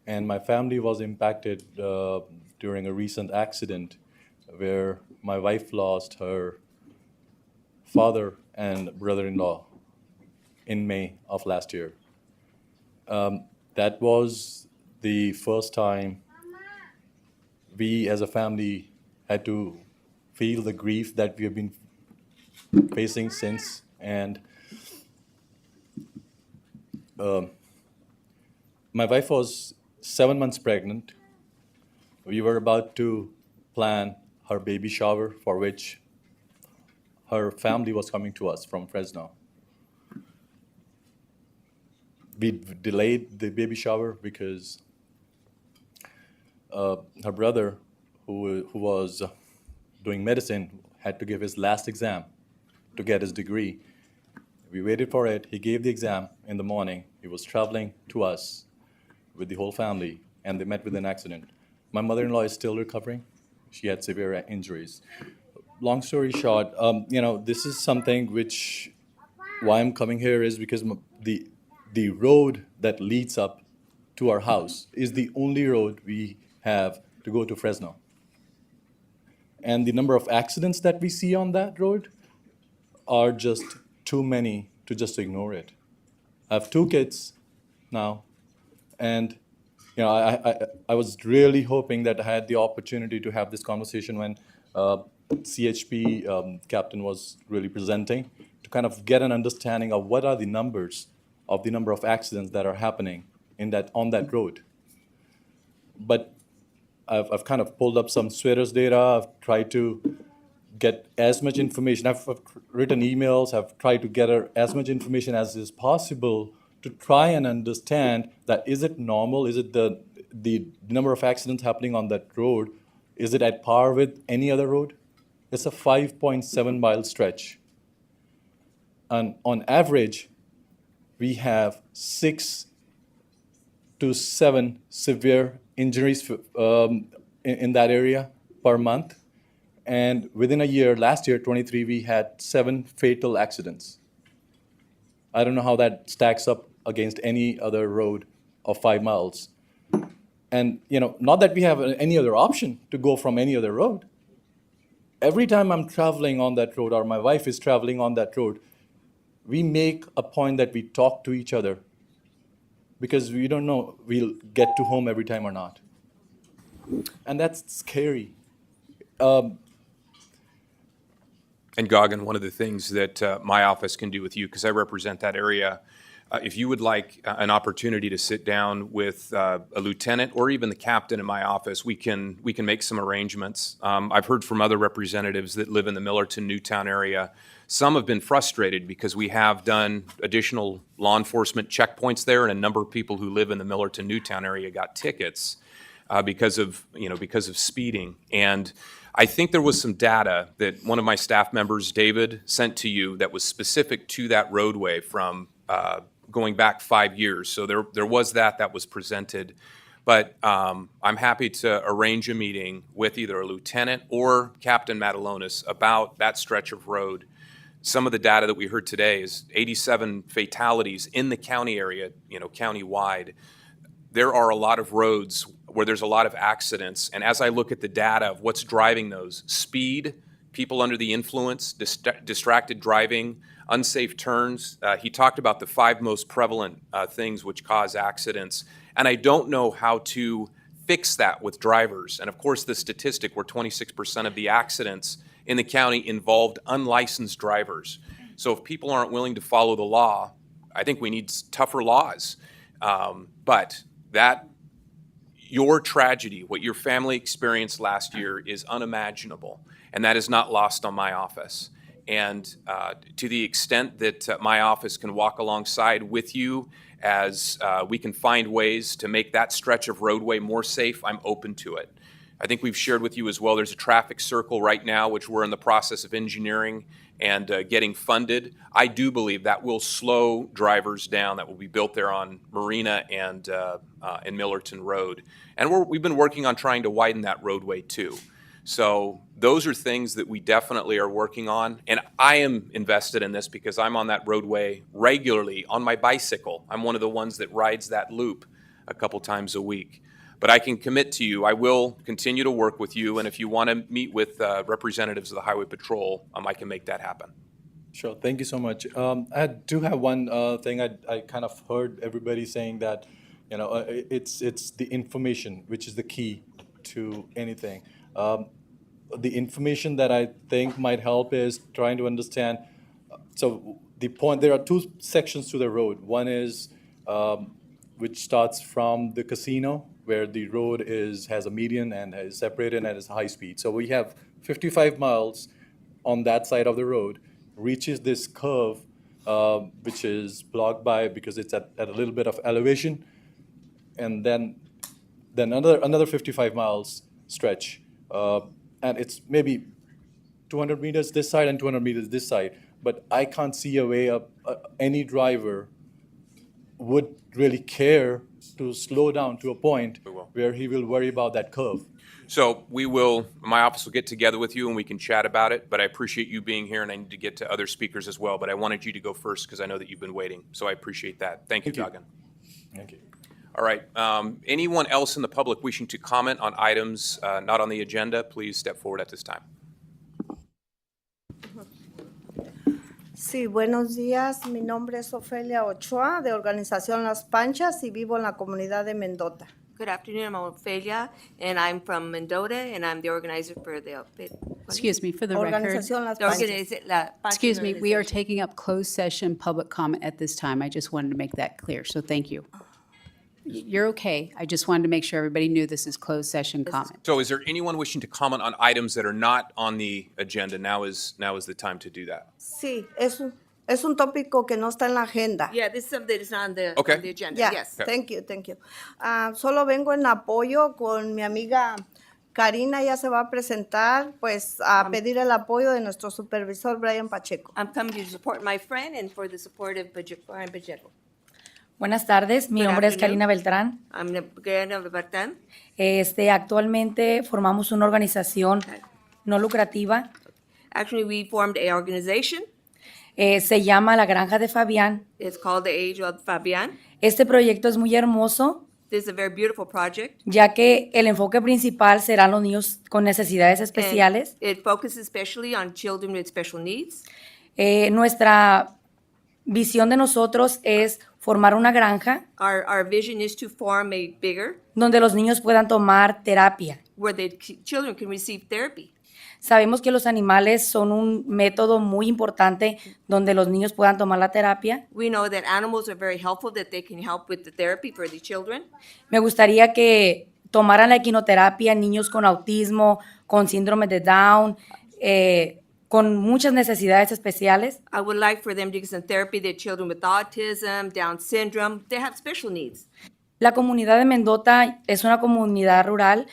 E: and my family was impacted during a recent accident where my wife lost her father and brother-in-law in May of last year. That was the first time we as a family had to feel the grief that we have been facing since. And my wife was 7 months pregnant. We were about to plan her baby shower, for which her family was coming to us from Fresno. We delayed the baby shower because her brother, who was doing medicine, had to give his last exam to get his degree. We waited for it. He gave the exam in the morning. He was traveling to us with the whole family, and they met with an accident. My mother-in-law is still recovering. She had severe injuries. Long story short, this is something which, why I'm coming here is because the road that leads up to our house is the only road we have to go to Fresno. And the number of accidents that we see on that road are just too many to just ignore it. I have 2 kids now, and I was really hoping that I had the opportunity to have this conversation when CHP captain was really presenting, to kind of get an understanding of what are the numbers of the number of accidents that are happening on that road. But I've kind of pulled up some SWERES data. I've tried to get as much information. I've written emails. I've tried to get as much information as is possible to try and understand that is it normal? Is it the number of accidents happening on that road? Is it at par with any other road? It's a 5.7-mile stretch. And on average, we have 6 to 7 severe injuries in that area per month. And within a year, last year, 23, we had 7 fatal accidents. I don't know how that stacks up against any other road of 5 miles. And, not that we have any other option to go from any other road. Every time I'm traveling on that road, or my wife is traveling on that road, we make a point that we talk to each other, because we don't know we'll get to home every time or not. And that's scary.
A: And Goggin, one of the things that my office can do with you, because I represent that area, if you would like an opportunity to sit down with a lieutenant or even the captain in my office, we can make some arrangements. I've heard from other representatives that live in the Millerton, Newtown area. Some have been frustrated because we have done additional law enforcement checkpoints there, and a number of people who live in the Millerton, Newtown area got tickets because of speeding. And I think there was some data that one of my staff members, David, sent to you that was specific to that roadway from going back 5 years. So there was that was presented. But I'm happy to arrange a meeting with either a lieutenant or Captain Matalone about that stretch of road. Some of the data that we heard today is 87 fatalities in the county area, county-wide. There are a lot of roads where there's a lot of accidents. And as I look at the data of what's driving those, speed, people under the influence, distracted driving, unsafe turns. He talked about the 5 most prevalent things which cause accidents. And I don't know how to fix that with drivers. And of course, the statistic where 26% of the accidents in the county involved unlicensed drivers. So if people aren't willing to follow the law, I think we need tougher laws. But your tragedy, what your family experienced last year, is unimaginable, and that is not lost on my office. And to the extent that my office can walk alongside with you as we can find ways to make that stretch of roadway more safe, I'm open to it. I think we've shared with you as well, there's a traffic circle right now, which we're in the process of engineering and getting funded. I do believe that will slow drivers down. That will be built there on Marina and Millerton Road. And we've been working on trying to widen that roadway too. So those are things that we definitely are working on. And I am invested in this because I'm on that roadway regularly on my bicycle. I'm one of the ones that rides that loop a couple times a week. But I can commit to you, I will continue to work with you, and if you want to meet with representatives of the Highway Patrol, I can make that happen.
E: Sure, thank you so much. I do have one thing. I kind of heard everybody saying that, it's the information which is the key to anything. The information that I think might help is trying to understand. So there are two sections to the road. One is which starts from the casino, where the road has a median and is separated and is high speed. So we have 55 miles on that side of the road, reaches this curve, which is blocked by, because it's at a little bit of elevation, and then another 55 miles stretch. And it's maybe 200 meters this side and 200 meters this side. But I can't see a way any driver would really care to slow down to a point where he will worry about that curve.
A: So my office will get together with you and we can chat about it, but I appreciate you being here and I need to get to other speakers as well, but I wanted you to go first because I know that you've been waiting, so I appreciate that. Thank you, Gagan.
E: Thank you.
A: All right, anyone else in the public wishing to comment on items not on the agenda, please step forward at this time.
H: Sí, buenos días. Mi nombre es Ofelia Ochoa, de Organización Las Panchas, y vivo en la comunidad de Mendota.
T: Good afternoon, I'm Ophelia, and I'm from Mendota, and I'm the organizer for the...
C: Excuse me, for the record.
H: Organización Las Panchas.
C: Excuse me, we are taking up closed session public comment at this time. I just wanted to make that clear, so thank you. You're okay. I just wanted to make sure everybody knew this is closed session comment.
A: So is there anyone wishing to comment on items that are not on the agenda? Now is the time to do that.
H: Sí, es un tópico que no está en la agenda.
T: Yeah, this is something that's on the agenda,
H: Yeah,
T: yes.
H: thank you. Solo vengo en apoyo con mi amiga Karina, ya se va a presentar, pues a pedir el apoyo de nuestro supervisor Brian Pacheco.
T: I'm coming to support my friend and for the support of Brian Pacheco.
V: Buenas tardes, mi
T: Good
V: nombre es
T: afternoon.
V: Karina Beltrán.
T: I'm Karina Beltrán.
V: Actualmente formamos una organización no lucrativa.
T: Actually, we formed an organization.
V: Se llama La Granja de Fabián.
T: It's called the Age of Fabián.
V: Este proyecto es muy hermoso,
T: This is a very beautiful project.
V: ya que el enfoque principal serán los niños con necesidades especiales.
T: And it focuses especially on children with special needs.
V: Nuestra visión de nosotros es formar una granja
T: Our vision is to form a bigger,
V: donde los niños puedan tomar terapia.
T: where the children can receive therapy.
V: Sabemos que los animales son un método muy importante donde los niños puedan tomar la terapia.
T: We know that animals are very helpful, that they can help with the therapy for the children.
V: Me gustaría que tomaran la equinoterapia niños con autismo, con síndrome de Down, con muchas necesidades especiales.
T: I would like for them to get some therapy, the children with autism, Down syndrome, they have special needs.
V: La comunidad de Mendota es una comunidad rural,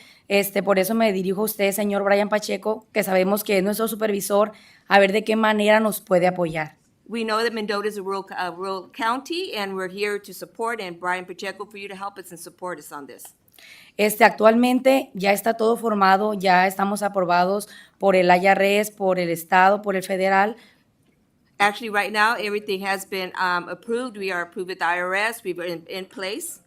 V: por eso me dirijo a usted, señor Brian Pacheco, que sabemos que es nuestro supervisor, a ver de qué manera nos puede apoyar.
T: We know that Mendota is a rural county, and we're here to support, and Brian Pacheco, for you to help us and support us on this.
V: Actualmente ya está todo formado, ya estamos aprobados por el IRS, por el Estado, por el federal.
T: Actually, right now, everything has been approved. We are approved with the IRS. We're in place.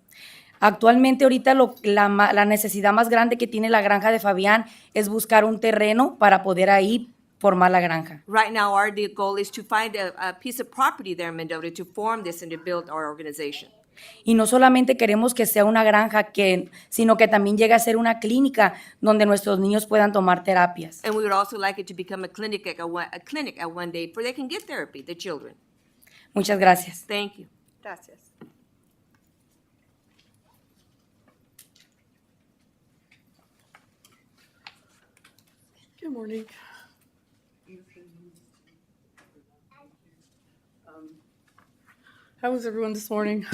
V: Actualmente ahorita la necesidad más grande que tiene la granja de Fabián es buscar un terreno para poder ahí formar la granja.
T: Right now, our goal is to find a piece of property there in Mendota to form this and to build our organization.
V: Y no solamente queremos que sea una granja, sino que también llegue a ser una clínica donde nuestros niños puedan tomar terapias.
T: And we would also like it to become a clinic at one day, where they can get therapy, the children.
V: Muchas gracias.
T: Thank you.
H: Gracias.
B: Good morning. How was everyone this morning?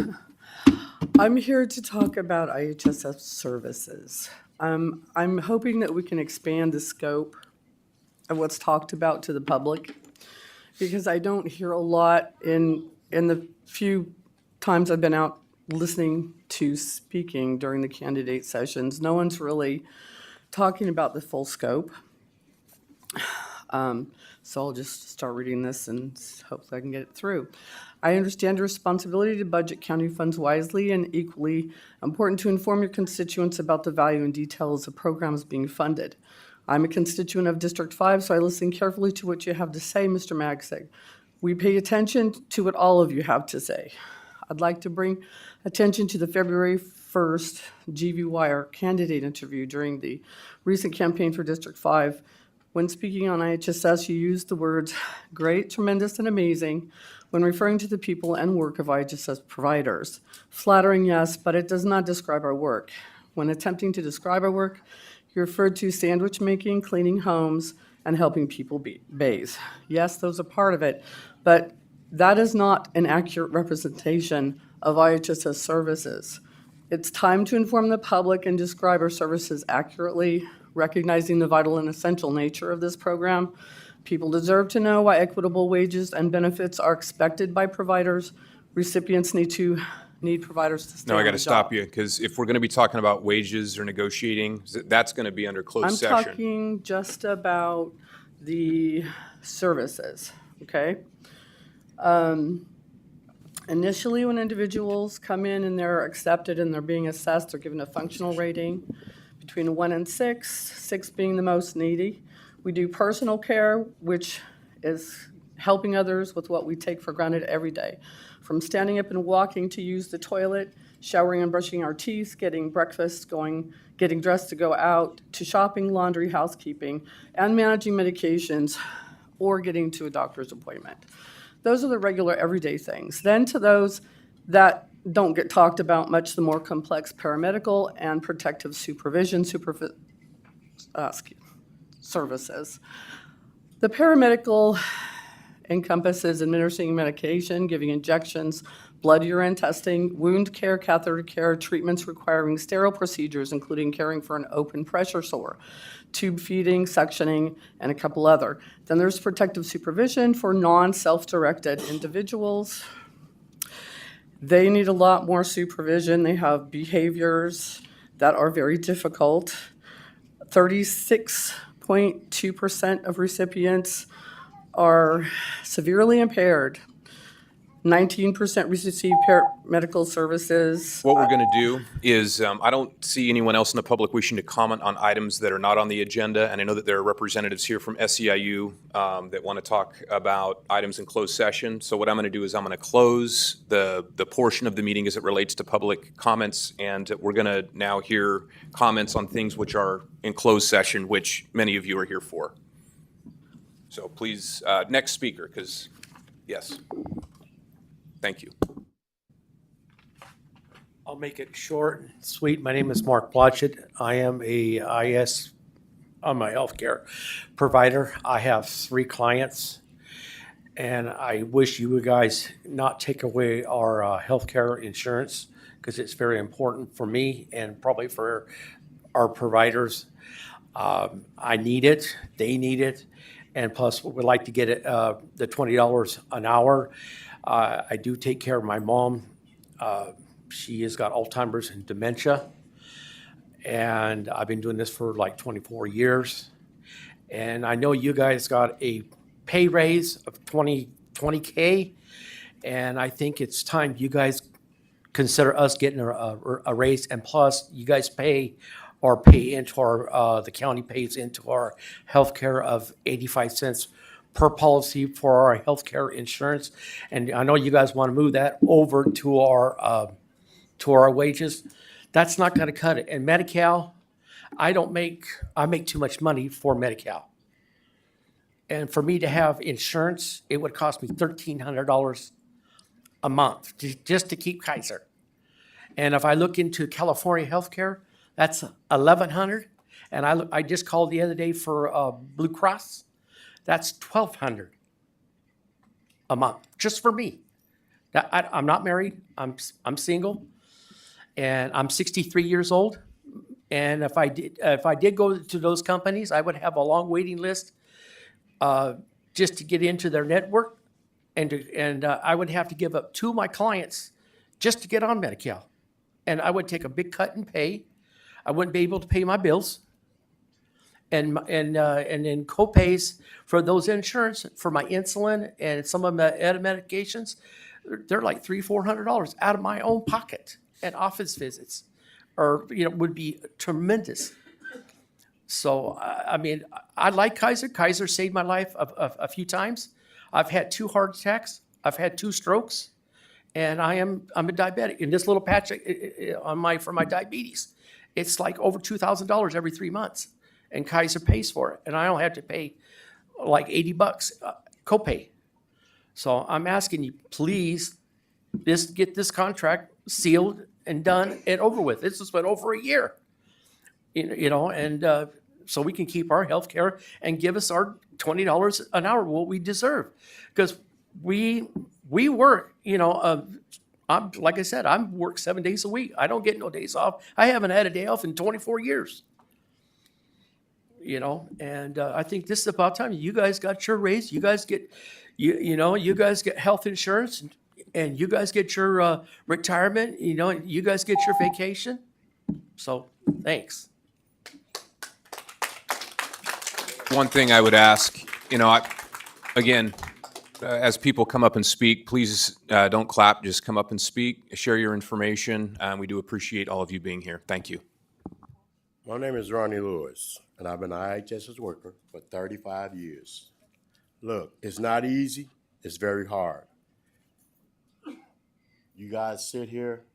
B: I'm here to talk about IHSF services. I'm hoping that we can expand the scope of what's talked about to the public, because I don't hear a lot in the few times I've been out listening to speaking during the candidate sessions. No one's really talking about the full scope. So I'll just start reading this and hopefully I can get it through. I understand your responsibility to budget county funds wisely, and equally important to inform your constituents about the value and details of programs being funded. I'm a constituent of District 5, so I listen carefully to what you have to say, Mr. Magsig. We pay attention to what all of you have to say. I'd like to bring attention to the February 1st GV Wire candidate interview during the recent campaign for District 5. When speaking on IHSS, you used the words great, tremendous, and amazing when referring to the people and work of IHSS providers. Flattering, yes, but it does not describe our work. When attempting to describe our work, you referred to sandwich making, cleaning homes, and helping people bathe. Yes, those are part of it, but that is not an accurate representation of IHSS services. It's time to inform the public and describe our services accurately, recognizing the vital and essential nature of this program. People deserve to know why equitable wages and benefits are expected by providers. Recipients need providers to stay
A: No, I
B: on
A: got
B: the
A: to stop
B: job.
A: you, because if we're going to be talking about wages or negotiating, that's going to be under closed
B: I'm
A: session.
B: talking just about the services, okay? Initially, when individuals come in and they're accepted and they're being assessed, they're given a functional rating between a 1 and 6, 6 being the most needy. We do personal care, which is helping others with what we take for granted every day. From standing up and walking to use the toilet, showering and brushing our teeth, getting breakfast, getting dressed to go out, to shopping, laundry, housekeeping, and managing medications or getting to a doctor's appointment. Those are the regular everyday things. Then to those that don't get talked about much, the more complex paramedical and protective supervision services. The paramedical encompasses administering medication, giving injections, blood urine testing, wound care, catheter care, treatments requiring sterile procedures, including caring for an open pressure sore, tube feeding, suctioning, and a couple other. Then there's protective supervision for non-self-directed individuals. They need a lot more supervision. They have behaviors that are very difficult. 36.2% of recipients are severely impaired. 19% receive medical services.
A: What we're going to do is, I don't see anyone else in the public wishing to comment on items that are not on the agenda, and I know that there are representatives here from SEIU that want to talk about items in closed session. So what I'm going to do is I'm going to close the portion of the meeting as it relates to public comments, and we're going to now hear comments on things which are in closed session, which many of you are here for. So please, next speaker, because, yes. Thank you.
F: I'll make it short and sweet. My name is Mark Blodgett. I am a IS I'm a healthcare provider. I have 3 clients, and I wish you would guys not take away our healthcare insurance, because it's very important for me and probably for our providers. I need it, they need it, and plus we'd like to get it the $20 an hour. I do take care of my mom. She has got Alzheimer's and dementia, and I've been doing this for like 24 years. And I know you guys got a pay raise of $20K, and I think it's time you guys consider us getting a raise. And plus, you guys pay into our the county pays into our healthcare of 85 cents per policy for our healthcare insurance. And I know you guys want to move that over to our wages. That's not going to cut it. And Medi-Cal, I make too much money for Medi-Cal. And for me to have insurance, it would cost me $1,300 a month just to keep Kaiser. And if I look into California healthcare, that's $1,100. And I just called the other day for Blue Cross. That's $1,200 a month just for me. I'm not married. I'm single, and I'm 63 years old. And if I did go to those companies, I would have a long waiting list just to get into their network, and I would have to give up 2 of my clients just to get on Medi-Cal, and I would take a big cut in pay. I wouldn't be able to pay my bills, and then co-pays for those insurance for my insulin and some of my other medications. They're like $300-400 out of my own pocket, and office visits, or would be tremendous. So I mean, I like Kaiser. Kaiser saved my life a few times. I've had 2 heart attacks. I've had 2 strokes, and I'm a diabetic. And this little patch for my diabetes, it's like over $2,000 every 3 months, and Kaiser pays for it, and I only have to pay like $80 copay. So I'm asking you, please, get this contract sealed and done and over with. This has been over a year, and so we can keep our health care and give us our $20 an hour, what we deserve, because we work. I'm like I said, I work 7 days a week. I don't get no days off. I haven't had a day off in 24 years. And I think this is about time. You guys got your raise. You guys get, you guys get health insurance, and you guys get your retirement. You guys get your vacation. So thanks.
A: One thing I would ask, again, as people come up and speak, please don't clap, just come up and speak, share your information. We do appreciate all of you being here. Thank you.
D: My name is Ronnie Lewis, and I've been an IHS's worker for 35 years. Look, it's not easy. It's very hard. You guys sit here.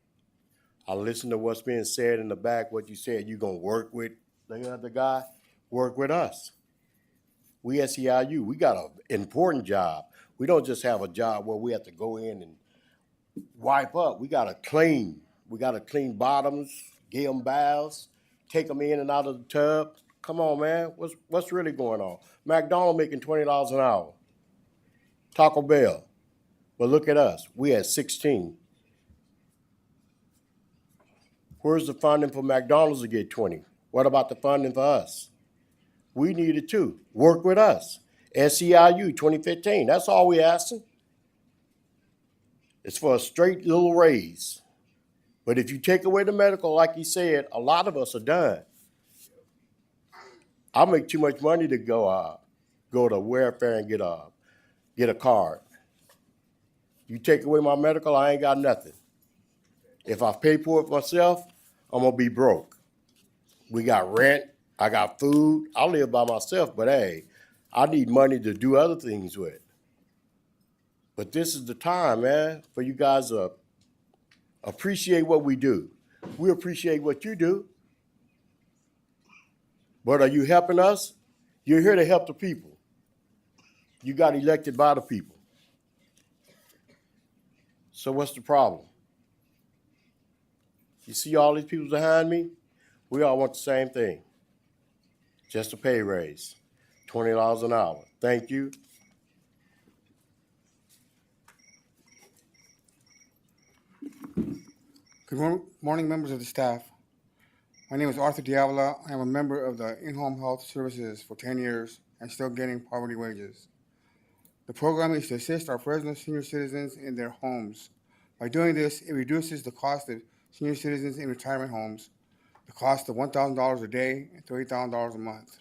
D: I listen to what's being said in the back, what you said. You're going to work with the other guy. Work with us. We at CIU, we got an important job. We don't just have a job where we have to go in and wipe up. We got to clean. We got to clean bottoms, give them baths, take them in and out of the tub. Come on, man. What's really going on? McDonald's making $20 an hour. Taco Bell. But look at us. We at 16. Where's the funding for McDonald's to get 20? What about the funding for us? We need it too. Work with us. SEIU 2015. That's all we asking. It's for a straight little raise. But if you take away the medical, like you said, a lot of us are done. I make too much money to go to welfare and get a card. You take away my medical, I ain't got nothing. If I pay for it myself, I'm gonna be broke. We got rent, I got food, I live by myself, but hey, I need money to do other things with. But this is the time, man, for you guys to appreciate what we do. We appreciate what you do. But are you helping us? You're here to help the people. You got elected by the people. So what's the problem? You see all these people behind me? We all want the same thing. Just a pay raise, $20 an hour. Thank you.
I: Good morning, members of the staff. My name is Arthur Diavola. I am a member of the In-Home Health Services for 10 years and still getting poverty wages. The program is to assist our Fresno senior citizens in their homes. By doing this, it reduces the cost of senior citizens in retirement homes, the cost of $1,000 a day and $30,000 a month.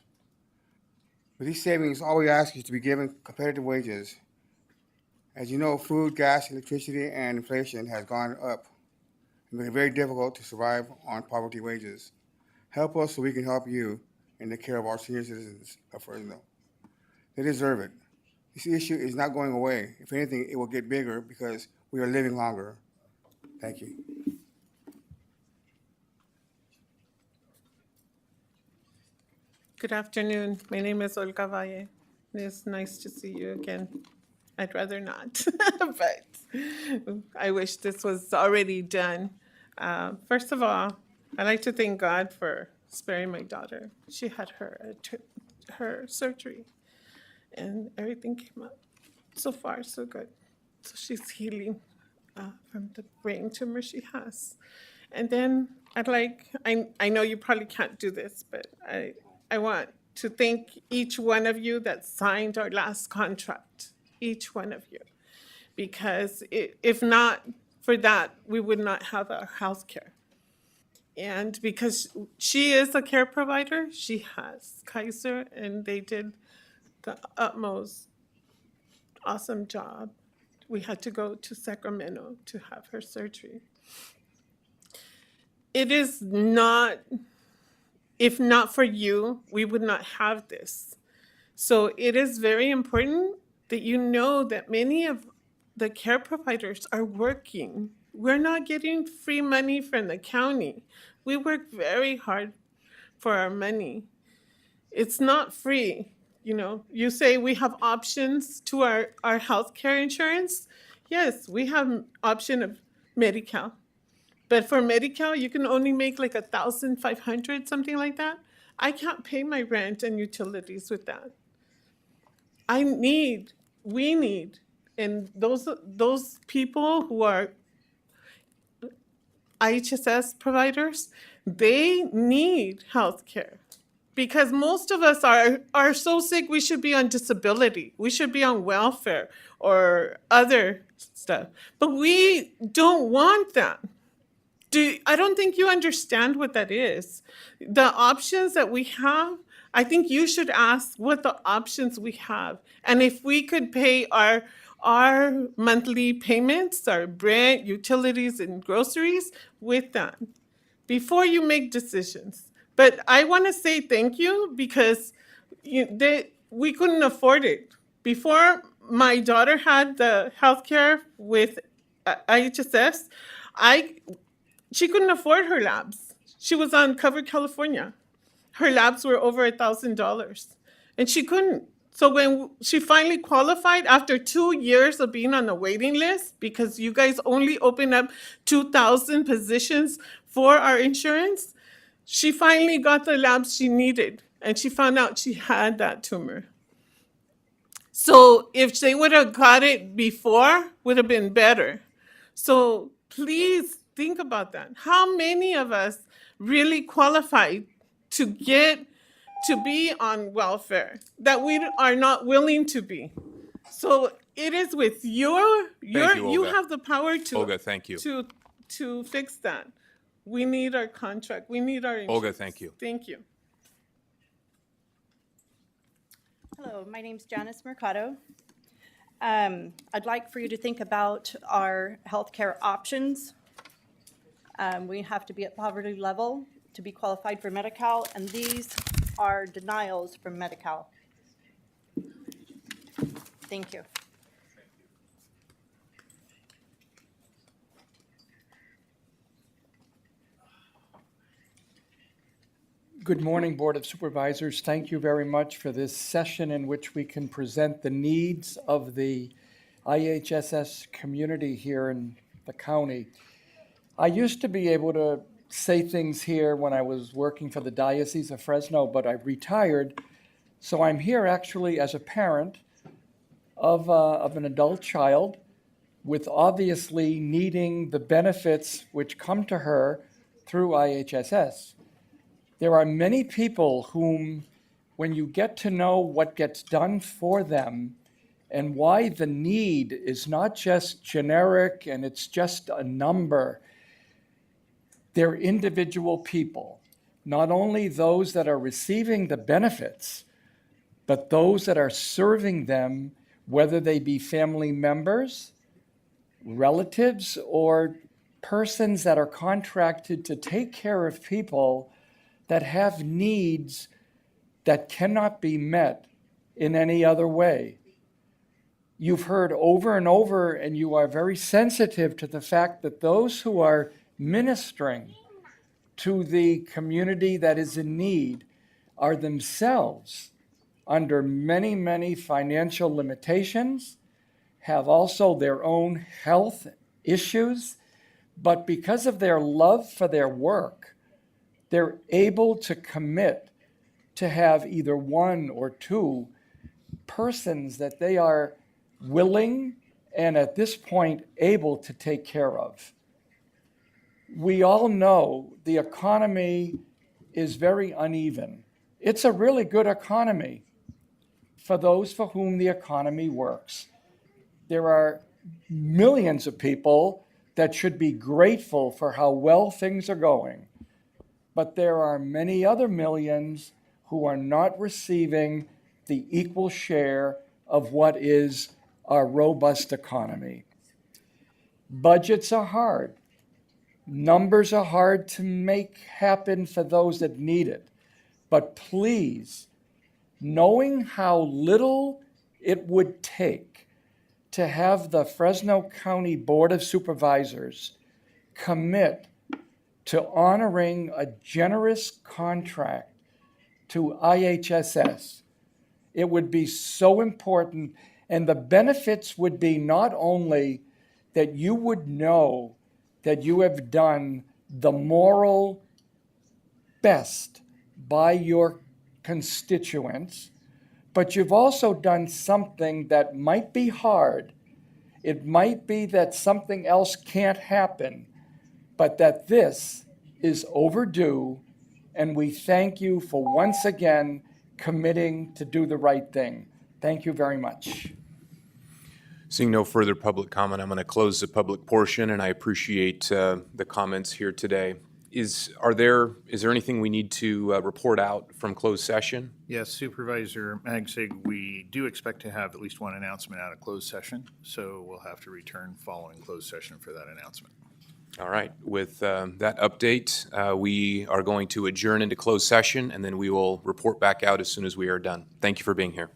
I: With these savings, all we ask is to be given competitive wages. As you know, food, gas, electricity, and inflation has gone up and made it very difficult to survive on poverty wages. Help us so we can help you in the care of our senior citizens of Fresno. They deserve it. This issue is not going away. If anything, it will get bigger because we are living longer. Thank you.
L: Good afternoon. My name is Olga Valle. It's nice to see you again. I'd rather not, but I wish this was already done. First of all, I'd like to thank God for sparing my daughter. She had her surgery, and everything came out so far so good. So she's healing from the brain tumor she has. And then I know you probably can't do this, but I want to thank each one of you that signed our last contract, each one of you, because if not for that, we would not have our health care. And because she is a care provider, she has Kaiser, and they did the utmost awesome job. We had to go to Sacramento to have her surgery. It is not, if not for you, we would not have this. So it is very important that you know that many of the care providers are working. We're not getting free money from the county. We work very hard for our money. It's not free. You know, you say we have options to our health care insurance. Yes, we have an option of Medi-Cal. But for Medi-Cal, you can only make like 1,500, something like that. I can't pay my rent and utilities with that. We need, and those people who are IHSS providers, they need health care. Because most of us are so sick, we should be on disability. We should be on welfare or other stuff. But we don't want that. I don't think you understand what that is. The options that we have, I think you should ask what the options we have. And if we could pay our monthly payments, our rent, utilities, and groceries with that before you make decisions. But I want to say thank you because we couldn't afford it. Before my daughter had the health care with IHSS, she couldn't afford her labs. She was on Covered California. Her labs were over $1,000, and she couldn't. So when she finally qualified after 2 years of being on the waiting list, because you guys only opened up 2,000 positions for our insurance, she finally got the labs she needed, and she found out she had that tumor. So if they would have got it before, would have been better. So please think about that. How many of us really qualify to be on welfare that we are not willing to be? So it is with you
A: Olga.
L: have the power to
A: Olga, thank you.
L: to fix that. We need our contract. We need our insurance.
A: Olga, thank you.
L: Thank you.
M: Hello, my name's Janice Mercado. I'd like for you to think about our healthcare options. We have to be at poverty level to be qualified for Medi-Cal, and these are denials from Medi-Cal. Thank you.
N: Good morning, Board of Supervisors. Thank you very much for this session in which we can present the needs of the IHSS community here in the county. I used to be able to say things here when I was working for the Diocese of Fresno, but I retired. So I'm here actually as a parent of an adult child with obviously needing the benefits which come to her through IHSS. There are many people whom, when you get to know what gets done for them and why the need is not just generic and it's just a number, they're individual people, not only those that are receiving the benefits, but those that are serving them, whether they be family members, relatives, or persons that are contracted to take care of people that have needs that cannot be met in any other way. You've heard over and over, and you are very sensitive to the fact that those who are ministering to the community that is in need are themselves under many, many financial limitations have also their own health issues, but because of their love for their work, they're able to commit to have either one or two persons that they are willing and at this point able to take care of. We all know the economy is very uneven. It's a really good economy for those for whom the economy works. There are millions of people that should be grateful for how well things are going, but there are many other millions who are not receiving the equal share of what is our robust economy. Budgets are hard. Numbers are hard to make happen for those that need it. But please, knowing how little it would take to have the Fresno County Board of Supervisors commit to honoring a generous contract to IHSS, it would be so important. And the benefits would be not only that you would know that you have done the moral best by your constituents, but you've also done something that might be hard. It might be that something else can't happen, but that this is overdue, and we thank you for once again committing to do the right thing. Thank you very much.
A: Seeing no further public comment, I'm going to close the public portion, and I appreciate the comments here today. Is there anything we need to report out from closed session?
G: Yes, Supervisor Magsig, we do expect to have at least one announcement out of closed session, so we'll have to return following closed session for that announcement.
A: All right. With that update, we are going to adjourn into closed session, and then we will report back out as soon as we are done. Thank you for being here.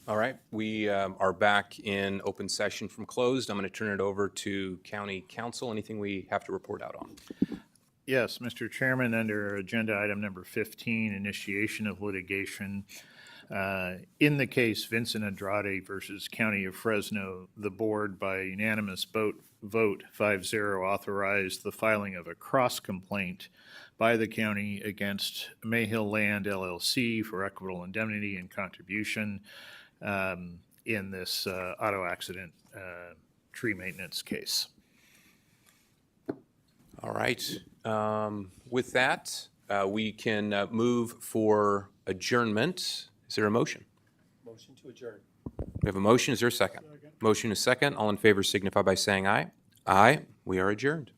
A: All right, we are back in open session from closed. I'm going to turn it over to County Council. Anything we have to report out on?
G: Yes, Mr. Chairman, under agenda item number 15, initiation of litigation. In the case Vincent Andrade versus County of Fresno, the board by unanimous vote 5-0 authorized the filing of a cross complaint by the county against Mayhill Land LLC for equitable indemnity and contribution in this auto accident tree maintenance case.
A: All right. With that, we can move for adjournment. Is there a motion?
J: Motion to adjourn.
A: We have a motion. Is there a second? Motion is second. All in favor signify by saying aye. Aye. We are adjourned.